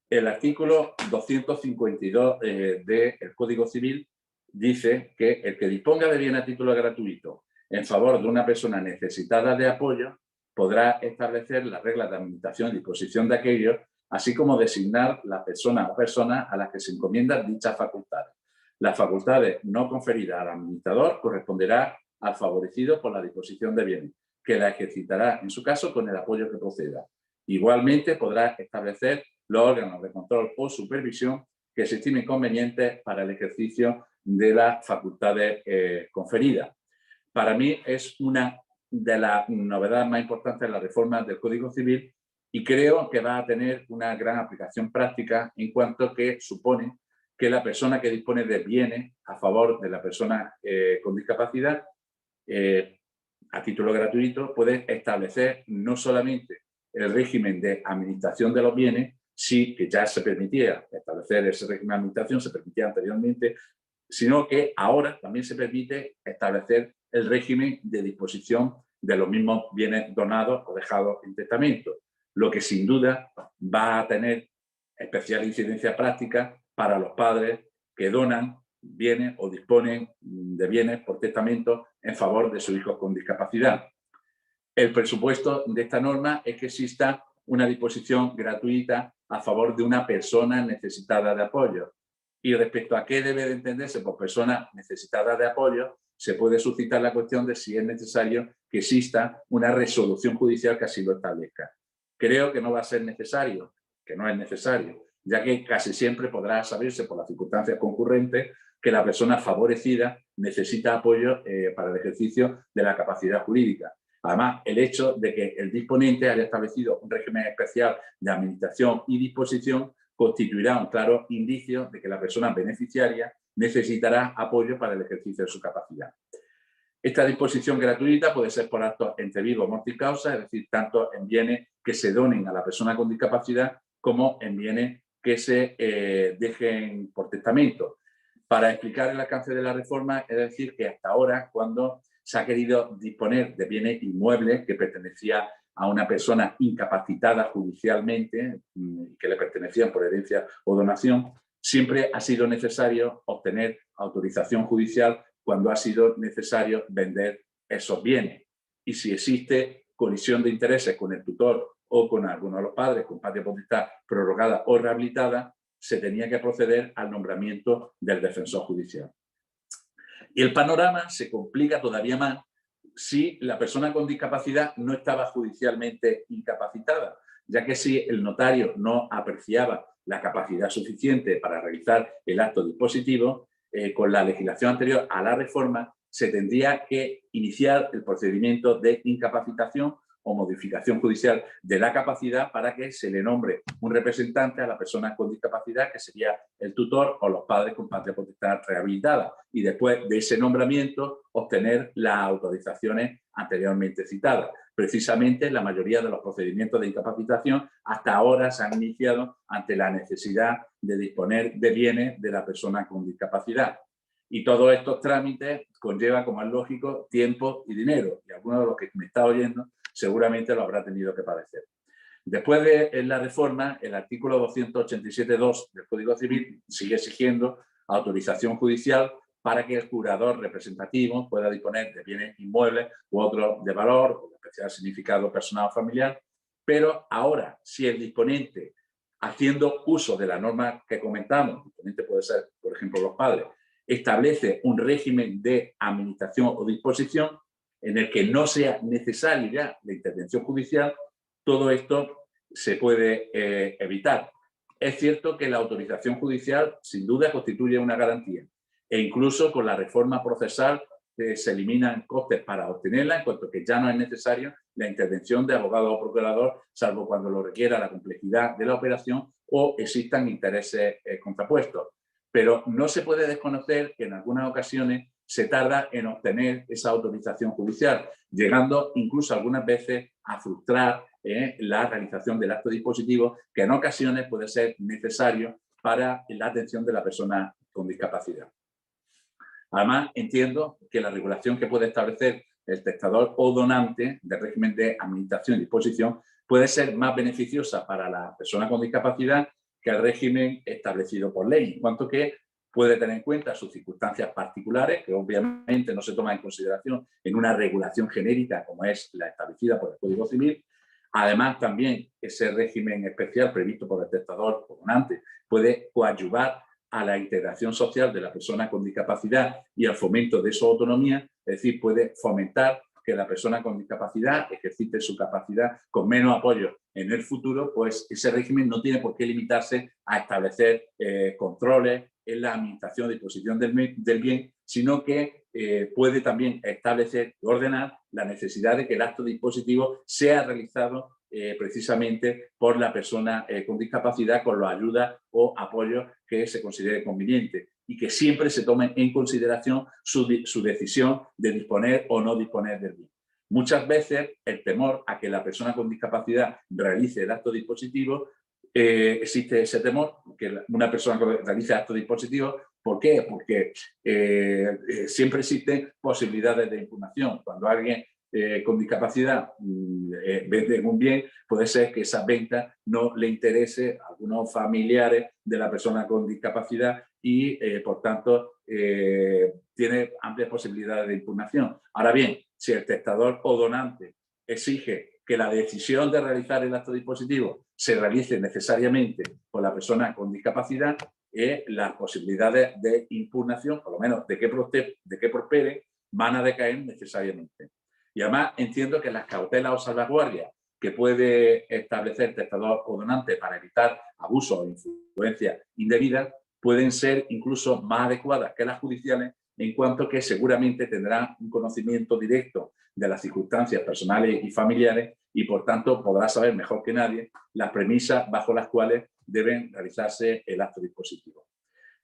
El artículo 252 del Código Civil dice que el que disponga de bien a título gratuito en favor de una persona necesitada de apoyo podrá establecer las reglas de administración y disposición de aquellos, así como designar la persona o personas a las que se encomiendan dichas facultades. Las facultades no conferidas al administrador corresponderá al favorecido por la disposición de bienes, que la ejercitará en su caso con el apoyo que proceda. Igualmente podrá establecer los órganos de control o supervisión que se estimen convenientes para el ejercicio de las facultades conferidas. Para mí es una de las novedades más importantes de la reforma del Código Civil y creo que va a tener una gran aplicación práctica en cuanto que supone que la persona que dispone de bienes a favor de la persona con discapacidad a título gratuito puede establecer no solamente el régimen de administración de los bienes, sí que ya se permitía establecer ese régimen de administración, se permitía anteriormente, sino que ahora también se permite establecer el régimen de disposición de los mismos bienes donados o dejados en testamento. lo que sin duda va a tener especial incidencia práctica para los padres que donan bienes o disponen de bienes por testamento en favor de sus hijos con discapacidad. El presupuesto de esta norma es que exista una disposición gratuita a favor de una persona necesitada de apoyo. Y respecto a qué debe de entenderse por persona necesitada de apoyo, se puede suscitar la cuestión de si es necesario que exista una resolución judicial que así lo establezca. Creo que no va a ser necesario, que no es necesario, ya que casi siempre podrá saberse por las circunstancias concurrentes que la persona favorecida necesita apoyo para el ejercicio de la capacidad jurídica. Además, el hecho de que el disponente haya establecido un régimen especial de administración y disposición constituirá un claro indicio de que la persona beneficiaria necesitará apoyo para el ejercicio de su capacidad. Esta disposición gratuita puede ser por actos entre vivo, mortis causa, es decir, tanto en bienes que se donen a la persona con discapacidad como en bienes que se dejen por testamento. Para explicar el alcance de la reforma, es decir, que hasta ahora, cuando se ha querido disponer de bienes inmuebles que pertenecían a una persona incapacitada judicialmente, que le pertenecían por herencia o donación, siempre ha sido necesario obtener autorización judicial cuando ha sido necesario vender esos bienes. Y si existe colisión de intereses con el tutor o con alguno de los padres, con patria potestad prorrogada o rehabilitada, se tenía que proceder al nombramiento del defensor judicial. Y el panorama se complica todavía más si la persona con discapacidad no estaba judicialmente incapacitada, ya que si el notario no apreciaba la capacidad suficiente para realizar el acto dispositivo, con la legislación anterior a la reforma se tendría que iniciar el procedimiento de incapacitación o modificación judicial de la capacidad para que se le nombre un representante a la persona con discapacidad, que sería el tutor o los padres con patria potestad rehabilitada, y después de ese nombramiento obtener las autorizaciones anteriormente citadas. Precisamente la mayoría de los procedimientos de incapacitación hasta ahora se han iniciado ante la necesidad de disponer de bienes de la persona con discapacidad. Y todos estos trámites conllevan, como es lógico, tiempo y dinero. Y alguno de los que me está oyendo seguramente lo habrá tenido que padecer. Después de la reforma, el artículo 287.2 del Código Civil sigue exigiendo autorización judicial para que el curador representativo pueda disponer de bienes inmuebles u otros de valor o de especial significado personal o familiar. Pero ahora, si el disponente, haciendo uso de la norma que comentamos, el disponente puede ser, por ejemplo, los padres, establece un régimen de administración o disposición en el que no sea necesaria ya la intervención judicial, todo esto se puede evitar. Es cierto que la autorización judicial sin duda constituye una garantía e incluso con la reforma procesal se eliminan costes para obtenerla, en cuanto que ya no es necesario la intervención de abogado o procurador, salvo cuando lo requiera la complejidad de la operación o existan intereses contrapuestos. Pero no se puede desconocer que en algunas ocasiones se tarda en obtener esa autorización judicial, llegando incluso algunas veces a frustrar la realización del acto dispositivo, que en ocasiones puede ser necesario para la atención de la persona con discapacidad. Además, entiendo que la regulación que puede establecer el testador o donante del régimen de administración y disposición puede ser más beneficiosa para la persona con discapacidad que el régimen establecido por ley, en cuanto que puede tener en cuenta sus circunstancias particulares, que obviamente no se toman en consideración en una regulación genérica como es la establecida por el Código Civil. Además, también ese régimen especial previsto por el testador o donante puede coadyuvar a la integración social de la persona con discapacidad y al fomento de su autonomía, es decir, puede fomentar que la persona con discapacidad ejercite su capacidad con menos apoyo en el futuro, pues ese régimen no tiene por qué limitarse a establecer controles en la administración y disposición del bien, sino que puede también establecer y ordenar la necesidad de que el acto dispositivo sea realizado precisamente por la persona con discapacidad con la ayuda o apoyo que se considere conveniente y que siempre se tome en consideración su decisión de disponer o no disponer del bien. Muchas veces el temor a que la persona con discapacidad realice el acto dispositivo, existe ese temor, que una persona realice acto dispositivo. ¿Por qué? Porque siempre existen posibilidades de impugnación. Cuando alguien con discapacidad venden un bien, puede ser que esa venta no le interese a algunos familiares de la persona con discapacidad y, por tanto, tiene amplias posibilidades de impugnación. Ahora bien, si el testador o donante exige que la decisión de realizar el acto dispositivo se realice necesariamente por la persona con discapacidad, las posibilidades de impugnación, por lo menos de que prospere, van a decaer necesariamente. Y además entiendo que las cautelas o salvaguardias que puede establecer testador o donante para evitar abusos o influencias indebidas pueden ser incluso más adecuadas que las judiciales, en cuanto que seguramente tendrán un conocimiento directo de las circunstancias personales y familiares y, por tanto, podrá saber mejor que nadie las premisas bajo las cuales deben realizarse el acto dispositivo.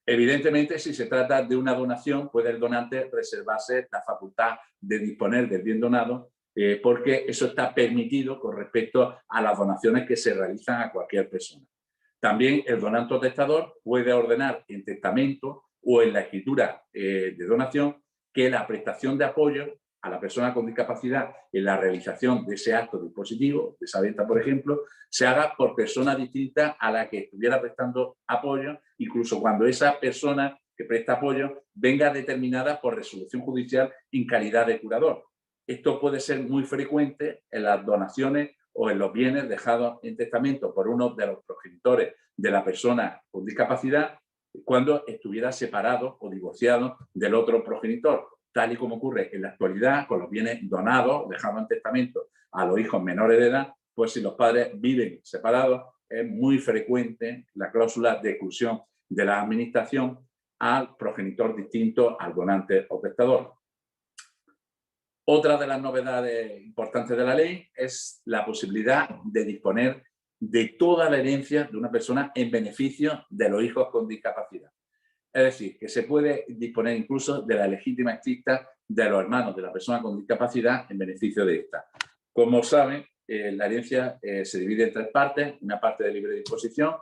Evidentemente, si se trata de una donación, puede el donante reservarse la facultad de disponer del bien donado, porque eso está permitido con respecto a las donaciones que se realizan a cualquier persona. También el donante o testador puede ordenar en testamento o en la escritura de donación que la prestación de apoyo a la persona con discapacidad en la realización de ese acto dispositivo, de esa venta, por ejemplo, se haga por persona distinta a la que estuviera prestando apoyo, incluso cuando esa persona que presta apoyo venga determinada por resolución judicial en calidad de curador. Esto puede ser muy frecuente en las donaciones o en los bienes dejados en testamento por uno de los progenitores de la persona con discapacidad cuando estuviera separado o divorciado del otro progenitor, tal y como ocurre en la actualidad con los bienes donados, dejados en testamento a los hijos menores de edad, pues si los padres viven separados, es muy frecuente la cláusula de exclusión de la administración al progenitor distinto al donante o testador. Otra de las novedades importantes de la ley es la posibilidad de disponer de toda la herencia de una persona en beneficio de los hijos con discapacidad. Es decir, que se puede disponer incluso de la legítima extinta de los hermanos de la persona con discapacidad en beneficio de esta. Como saben, la herencia se divide en tres partes: una parte de libre disposición,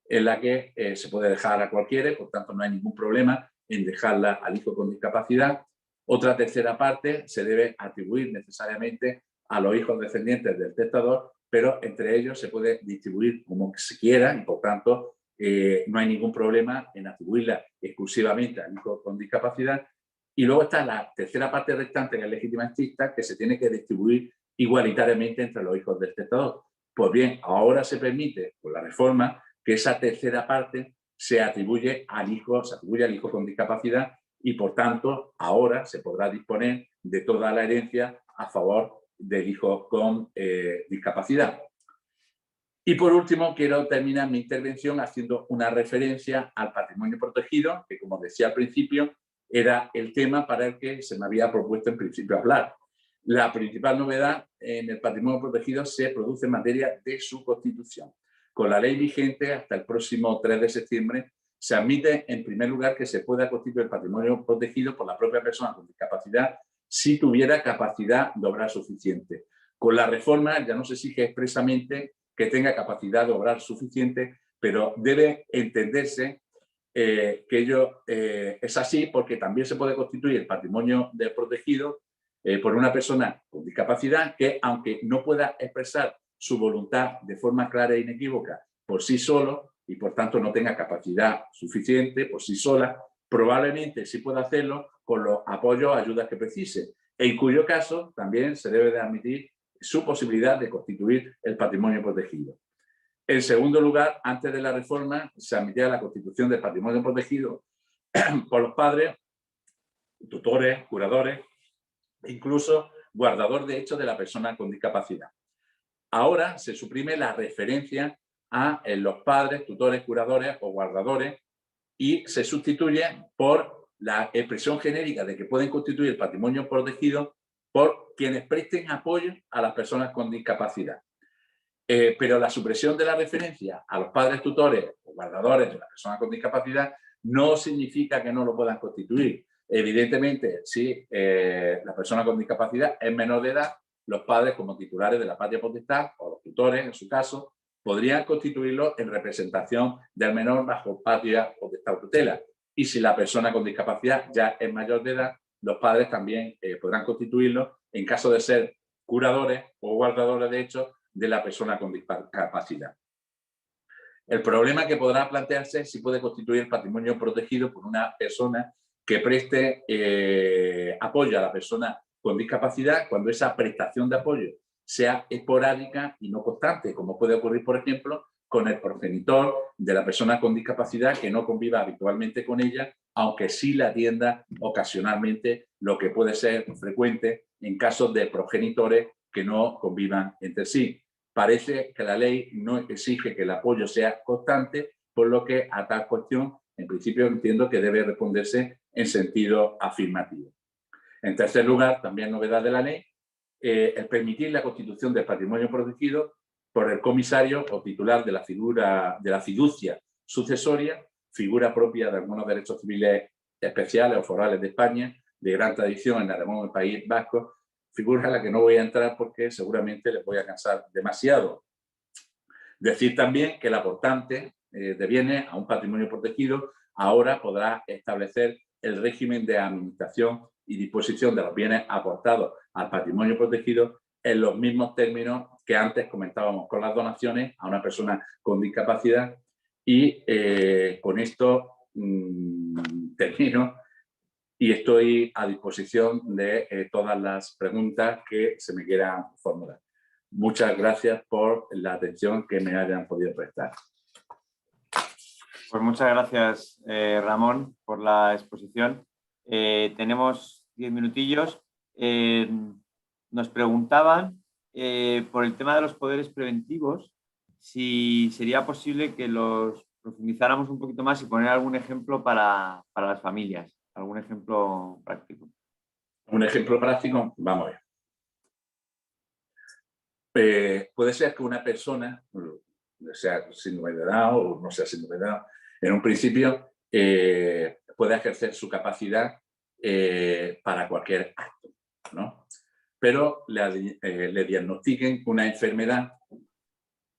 en la que se puede dejar a cualquiera, por tanto no hay ningún problema en dejarla al hijo con discapacidad. Otra tercera parte se debe atribuir necesariamente a los hijos descendientes del testador, pero entre ellos se puede distribuir como se quiera y, por tanto, no hay ningún problema en atribuirla exclusivamente al hijo con discapacidad. Y luego está la tercera parte restante, que es legítima extinta, que se tiene que distribuir igualitariamente entre los hijos del testador. Pues bien, ahora se permite, con la reforma, que esa tercera parte se atribuye al hijo con discapacidad y, por tanto, ahora se podrá disponer de toda la herencia a favor del hijo con discapacidad. Y por último, quiero terminar mi intervención haciendo una referencia al patrimonio protegido, que, como decía al principio, era el tema para el que se me había propuesto en principio hablar. La principal novedad en el patrimonio protegido se produce en materia de su constitución. Con la ley vigente, hasta el próximo 3 de septiembre, se admite, en primer lugar, que se pueda constituir el patrimonio protegido por la propia persona con discapacidad si tuviera capacidad de obrar suficiente. Con la reforma ya no se exige expresamente que tenga capacidad de obrar suficiente, pero debe entenderse que ello es así porque también se puede constituir el patrimonio protegido por una persona con discapacidad que, aunque no pueda expresar su voluntad de forma clara e inequívoca por sí solo y por tanto no tenga capacidad suficiente por sí sola, probablemente sí pueda hacerlo con los apoyos o ayudas que precise, en cuyo caso también se debe de admitir su posibilidad de constituir el patrimonio protegido. En segundo lugar, antes de la reforma, se admitía la constitución del patrimonio protegido por los padres, tutores, curadores, incluso guardador de hecho de la persona con discapacidad. Ahora se suprime la referencia a los padres, tutores, curadores o guardadores y se sustituye por la expresión genérica de que pueden constituir el patrimonio protegido por quienes presten apoyo a las personas con discapacidad. Pero la supresión de la referencia a los padres, tutores o guardadores de las personas con discapacidad no significa que no lo puedan constituir. Evidentemente, si la persona con discapacidad es menor de edad, los padres, como titulares de la patria potestad, o los tutores, en su caso, podrían constituirlo en representación del menor bajo patria potestad o tutela. Y si la persona con discapacidad ya es mayor de edad, los padres también podrán constituirlo en caso de ser curadores o guardadores de hechos de la persona con discapacidad. El problema que podrá plantearse es si puede constituir patrimonio protegido por una persona que preste apoyo a la persona con discapacidad cuando esa prestación de apoyo sea esporádica y no constante, como puede ocurrir, por ejemplo, con el progenitor de la persona con discapacidad que no conviva habitualmente con ella, aunque sí la atienda ocasionalmente, lo que puede ser frecuente en casos de progenitores que no convivan entre sí. Parece que la ley no exige que el apoyo sea constante, por lo que a tal cuestión, en principio, entiendo que debe responderse en sentido afirmativo. En tercer lugar, también novedad de la ley, el permitir la constitución del patrimonio protegido por el comisario o titular de la figura de la fiducia sucesoria, figura propia de algunos derechos civiles especiales o forales de España, de gran tradición en Aragón, el País Vasco, figura a la que no voy a entrar porque seguramente les voy a cansar demasiado. Decir también que el aportante de bienes a un patrimonio protegido ahora podrá establecer el régimen de administración y disposición de los bienes aportados al patrimonio protegido en los mismos términos que antes comentábamos con las donaciones a una persona con discapacidad. Y con esto termino y estoy a disposición de todas las preguntas que se me quieran formular. Muchas gracias por la atención que me hayan podido prestar. Pues muchas gracias, Ramón, por la exposición. Tenemos 10 minutillos. Nos preguntaban por el tema de los poderes preventivos, si sería posible que los profundizáramos un poquito más y poner algún ejemplo para las familias, algún ejemplo práctico. Un ejemplo práctico, vamos a ver. Puede ser que una persona, sea síndrome de Down o no sea síndrome de Down, en un principio pueda ejercer su capacidad para cualquier acto, ¿no? Pero le diagnostiquen una enfermedad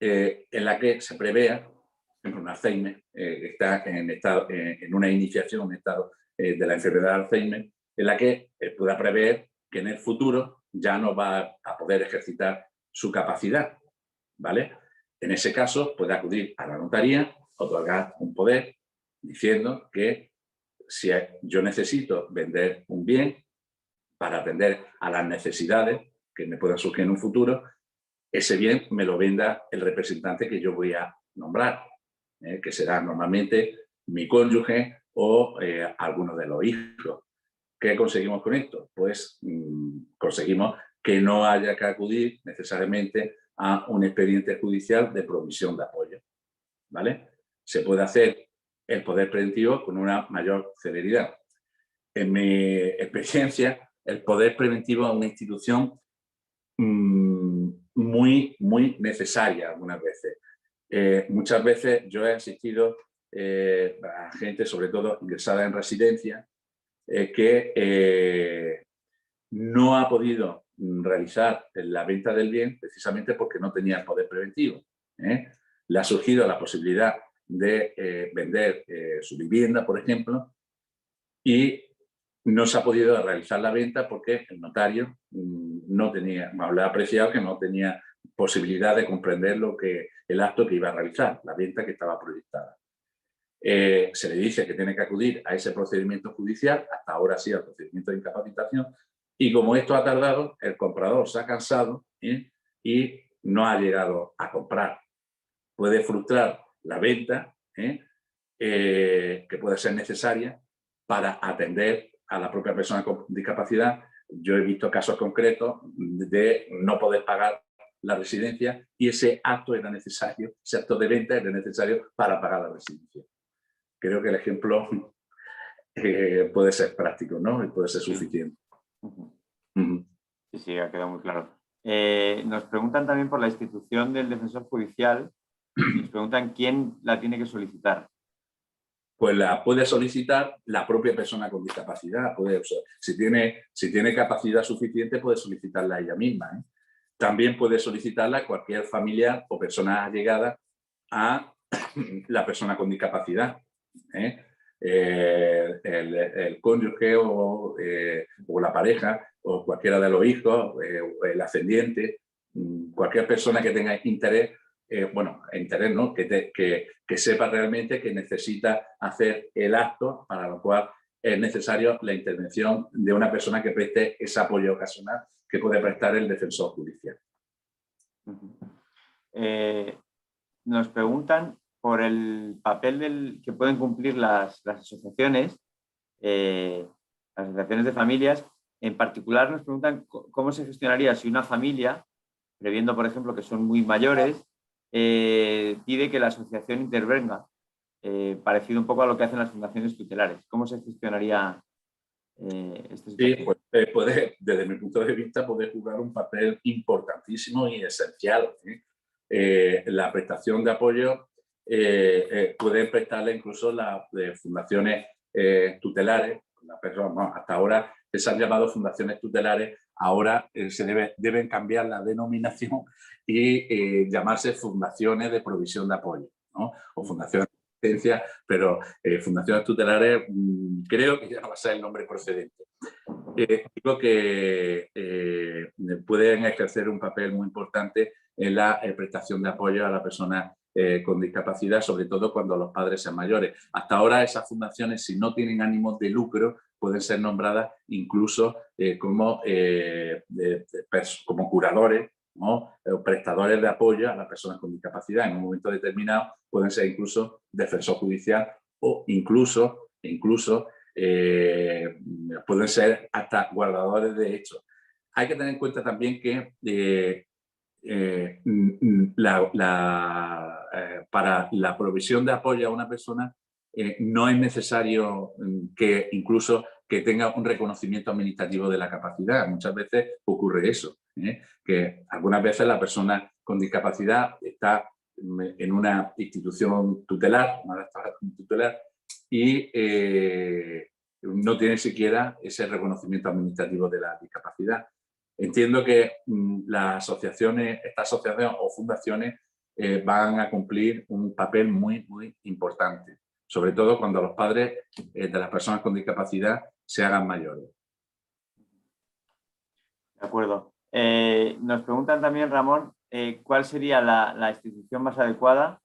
en la que se prevea, por ejemplo, un Alzheimer, está en una iniciación, un estado de la enfermedad de Alzheimer, en la que pueda prever que en el futuro ya no va a poder ejercitar su capacidad, ¿vale? En ese caso puede acudir a la notaría, otorgar un poder, diciendo que si yo necesito vender un bien para atender a las necesidades que me puedan surgir en un futuro, ese bien me lo venda el representante que yo voy a nombrar, que será normalmente mi cónyuge o alguno de los hijos. ¿Qué conseguimos con esto? Pues conseguimos que no haya que acudir necesariamente a un expediente judicial de provisión de apoyo, ¿vale? Se puede hacer el poder preventivo con una mayor celeridad. En mi experiencia, el poder preventivo es una institución muy necesaria algunas veces. Muchas veces yo he asistido a gente, sobre todo ingresada en residencia, que no ha podido realizar la venta del bien precisamente porque no tenía el poder preventivo. Le ha surgido la posibilidad de vender su vivienda, por ejemplo, y no se ha podido realizar la venta porque el notario no tenía, le ha apreciado que no tenía posibilidad de comprender el acto que iba a realizar, la venta que estaba proyectada. Se le dice que tiene que acudir a ese procedimiento judicial, hasta ahora sí al procedimiento de incapacitación, y como esto ha tardado, el comprador se ha cansado y no ha llegado a comprar. Puede frustrar la venta que puede ser necesaria para atender a la propia persona con discapacidad. Yo he visto casos concretos de no poder pagar la residencia y ese acto era necesario, ese acto de venta era necesario para pagar la residencia. Creo que el ejemplo puede ser práctico, ¿no? Y puede ser suficiente. Sí, ha quedado muy claro. Nos preguntan también por la institución del defensor judicial. Nos preguntan quién la tiene que solicitar. Pues la puede solicitar la propia persona con discapacidad. Si tiene capacidad suficiente, puede solicitarla ella misma. También puede solicitarla cualquier familiar o persona allegada a la persona con discapacidad. el cónyuge o la pareja o cualquiera de los hijos, o el ascendiente, cualquier persona que tenga interés, interés, ¿no? que sepa realmente que necesita hacer el acto para lo cual es necesario la intervención de una persona que preste ese apoyo ocasional que puede prestar el defensor judicial. Nos preguntan por el papel que pueden cumplir las asociaciones, las asociaciones de familias. En particular nos preguntan cómo se gestionaría si una familia, previendo por ejemplo que son muy mayores, pide que la asociación intervenga, parecido un poco a lo que hacen las fundaciones tutelares. ¿Cómo se gestionaría esta situación? Sí, pues desde mi punto de vista puede jugar un papel importantísimo y esencial. La prestación de apoyo pueden prestarle incluso las fundaciones tutelares. Hasta ahora se han llamado fundaciones tutelares, ahora deben cambiar la denominación y llamarse fundaciones de provisión de apoyo, ¿no? O fundaciones de asistencia, pero fundaciones tutelares creo que ya no va a ser el nombre procedente. Digo que pueden ejercer un papel muy importante en la prestación de apoyo a la persona con discapacidad, sobre todo cuando los padres sean mayores. Hasta ahora esas fundaciones, si no tienen ánimos de lucro, pueden ser nombradas incluso como curadores, ¿no? O prestadores de apoyo a las personas con discapacidad. En un momento determinado pueden ser incluso defensor judicial o incluso pueden ser hasta guardadores de hechos. Hay que tener en cuenta también que para la provisión de apoyo a una persona no es necesario que incluso que tenga un reconocimiento administrativo de la capacidad. Muchas veces ocurre eso, que algunas veces la persona con discapacidad está en una institución tutelar, y no tiene siquiera ese reconocimiento administrativo de la discapacidad. Entiendo que estas asociaciones o fundaciones van a cumplir un papel muy, muy importante, sobre todo cuando los padres de las personas con discapacidad se hagan mayores. De acuerdo. Nos preguntan también, Ramón, ¿cuál sería la institución más adecuada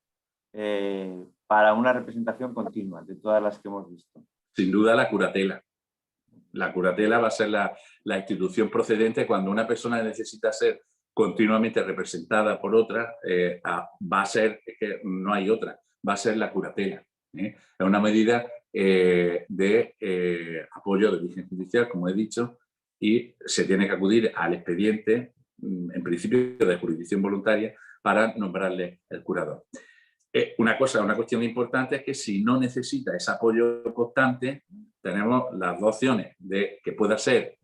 para una representación continua de todas las que hemos visto? Sin duda la curatela. La curatela va a ser la institución procedente cuando una persona necesita ser continuamente representada por otra, va a ser, es que no hay otra, va a ser la curatela. Es una medida de apoyo de origen judicial, como he dicho, y se tiene que acudir al expediente, en principio de jurisdicción voluntaria, para nombrarle el curador. Una cuestión importante es que si no necesita ese apoyo constante, tenemos las dos opciones de que pueda ser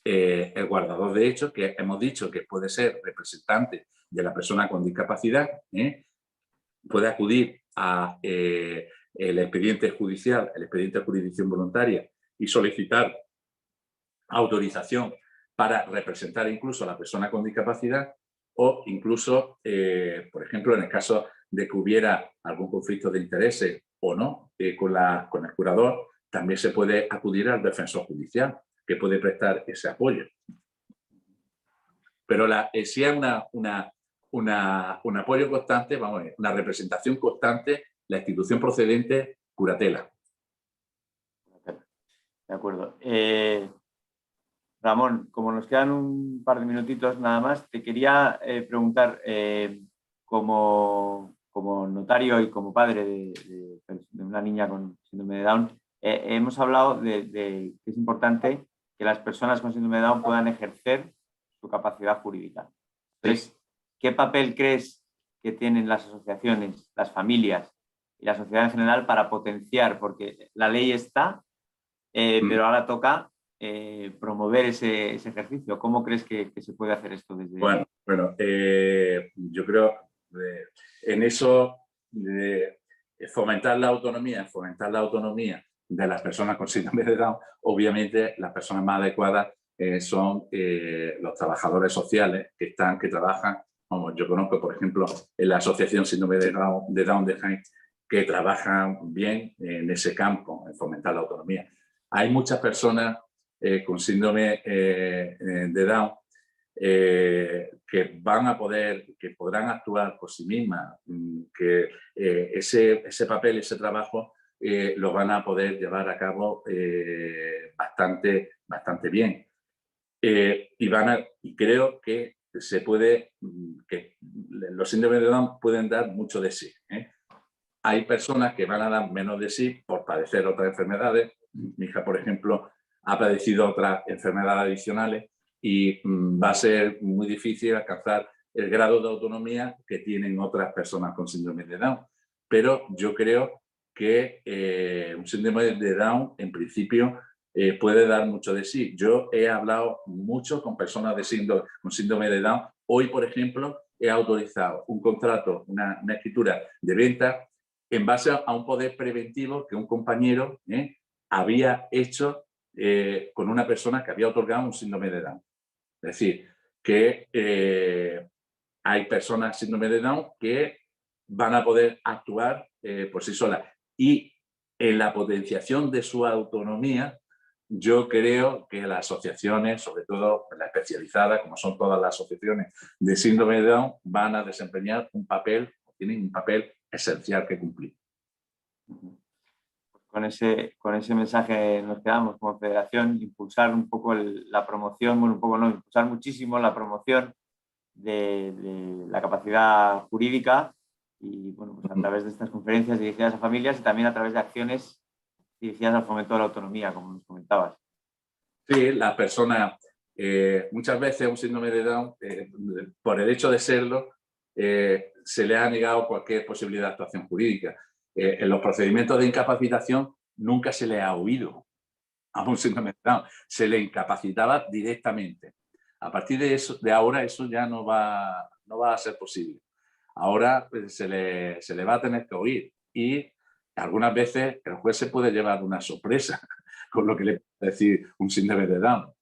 el guardador de hechos, que hemos dicho que puede ser representante de la persona con discapacidad, puede acudir a el expediente judicial, el expediente de jurisdicción voluntaria y solicitar autorización para representar incluso a la persona con discapacidad o incluso, por ejemplo, en el caso de que hubiera algún conflicto de intereses o no con el curador, también se puede acudir al defensor judicial, que puede prestar ese apoyo. Pero si es un apoyo constante, vamos a ver, una representación constante, la institución procedente, curatela. De acuerdo. Ramón, como nos quedan un par de minutitos nada más, te quería preguntar, como notario y como padre de una niña con síndrome de Down, hemos hablado de que es importante que las personas con síndrome de Down puedan ejercer su capacidad jurídica. Entonces, ¿qué papel crees que tienen las asociaciones, las familias y la sociedad en general para potenciar? Porque la ley está, pero ahora toca promover ese ejercicio. ¿Cómo crees que se puede hacer esto desde...? Bueno, yo creo en eso fomentar la autonomía de las personas con síndrome de Down. Obviamente las personas más adecuadas son los trabajadores sociales que trabajan, como yo conozco, por ejemplo, en la Asociación Síndrome de Down de Jaén, que trabajan bien en ese campo, en fomentar la autonomía. Hay muchas personas con síndrome de Down que podrán actuar por sí mismas, que ese papel, ese trabajo lo van a poder llevar a cabo bastante bien. Y creo que que los síndromes de Down pueden dar mucho de sí. Hay personas que van a dar menos de sí por padecer otras enfermedades. Mi hija, por ejemplo, ha padecido otras enfermedades adicionales y va a ser muy difícil alcanzar el grado de autonomía que tienen otras personas con síndrome de Down. Pero yo creo que un síndrome de Down, en principio, puede dar mucho de sí. Yo he hablado mucho con personas con síndrome de Down. Hoy, por ejemplo, he autorizado un contrato, una escritura de venta en base a un poder preventivo que un compañero había hecho con una persona que había otorgado un síndrome de Down. Es decir, que hay personas síndrome de Down que van a poder actuar por sí solas. Y en la potenciación de su autonomía, yo creo que las asociaciones, sobre todo las especializadas, como son todas las asociaciones de síndrome de Down, van a desempeñar tienen un papel esencial que cumplir. Con ese mensaje nos quedamos como federación, impulsar un poco la promoción, bueno, un poco no, impulsar muchísimo la promoción de la capacidad jurídica y bueno, pues a través de estas conferencias dirigidas a familias y también a través de acciones dirigidas al fomento de la autonomía, como nos comentabas. Sí, las personas, muchas veces un síndrome de Down, por el hecho de serlo, se le ha negado cualquier posibilidad de actuación jurídica. En los procedimientos de incapacitación nunca se le ha oído a un síndrome de Down, se le incapacitaba directamente. A partir de ahora eso ya no va a ser posible. Ahora pues, se le va a tener que oír y algunas veces el juez se puede llevar una sorpresa con lo que le puede decir un síndrome de Down.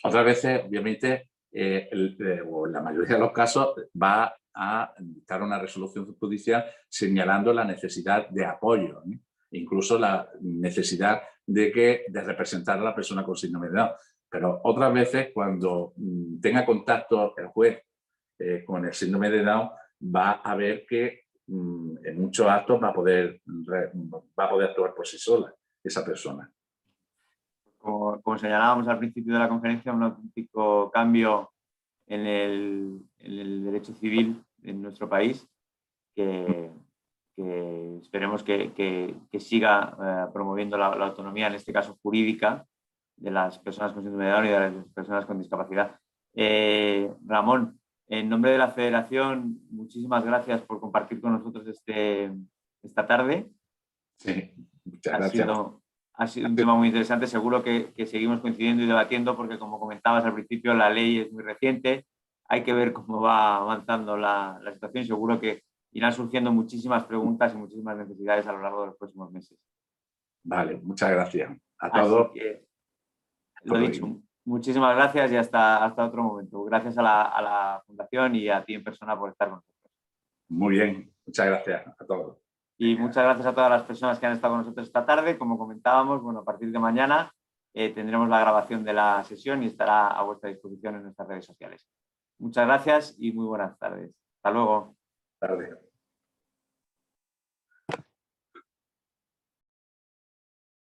Otras veces, obviamente, o en la mayoría de los casos, va a dictar una resolución judicial señalando la necesidad de apoyo, incluso la necesidad de representar a la persona con síndrome de Down. Pero otras veces, cuando tenga contacto el juez con el síndrome de Down, va a ver que en muchos actos va a poder actuar por sí sola esa persona. Como señalábamos al principio de la conferencia, un auténtico cambio en el derecho civil en nuestro país que esperemos que siga promoviendo la autonomía, en este caso jurídica, de las personas con síndrome de Down y de las personas con discapacidad. Ramón, en nombre de la Federación, muchísimas gracias por compartir con nosotros esta tarde. Sí, muchas gracias. Ha sido un tema muy interesante. Seguro que seguimos coincidiendo y debatiendo porque, como comentabas al principio, la ley es muy reciente. Hay que ver cómo va avanzando la situación. Seguro que irán surgiendo muchísimas preguntas y muchísimas necesidades a lo largo de los próximos meses. Vale, muchas gracias a todos. Lo dicho, muchísimas gracias y hasta otro momento. Gracias a la Fundación y a ti en persona por estar con nosotros. Muy bien, muchas gracias a todos. Y muchas gracias a todas las personas que han estado con nosotros esta tarde. Como comentábamos, bueno, a partir de mañana tendremos la grabación de la sesión y estará a vuestra disposición en nuestras redes sociales. Muchas gracias y muy buenas tardes. Hasta luego. Tarde.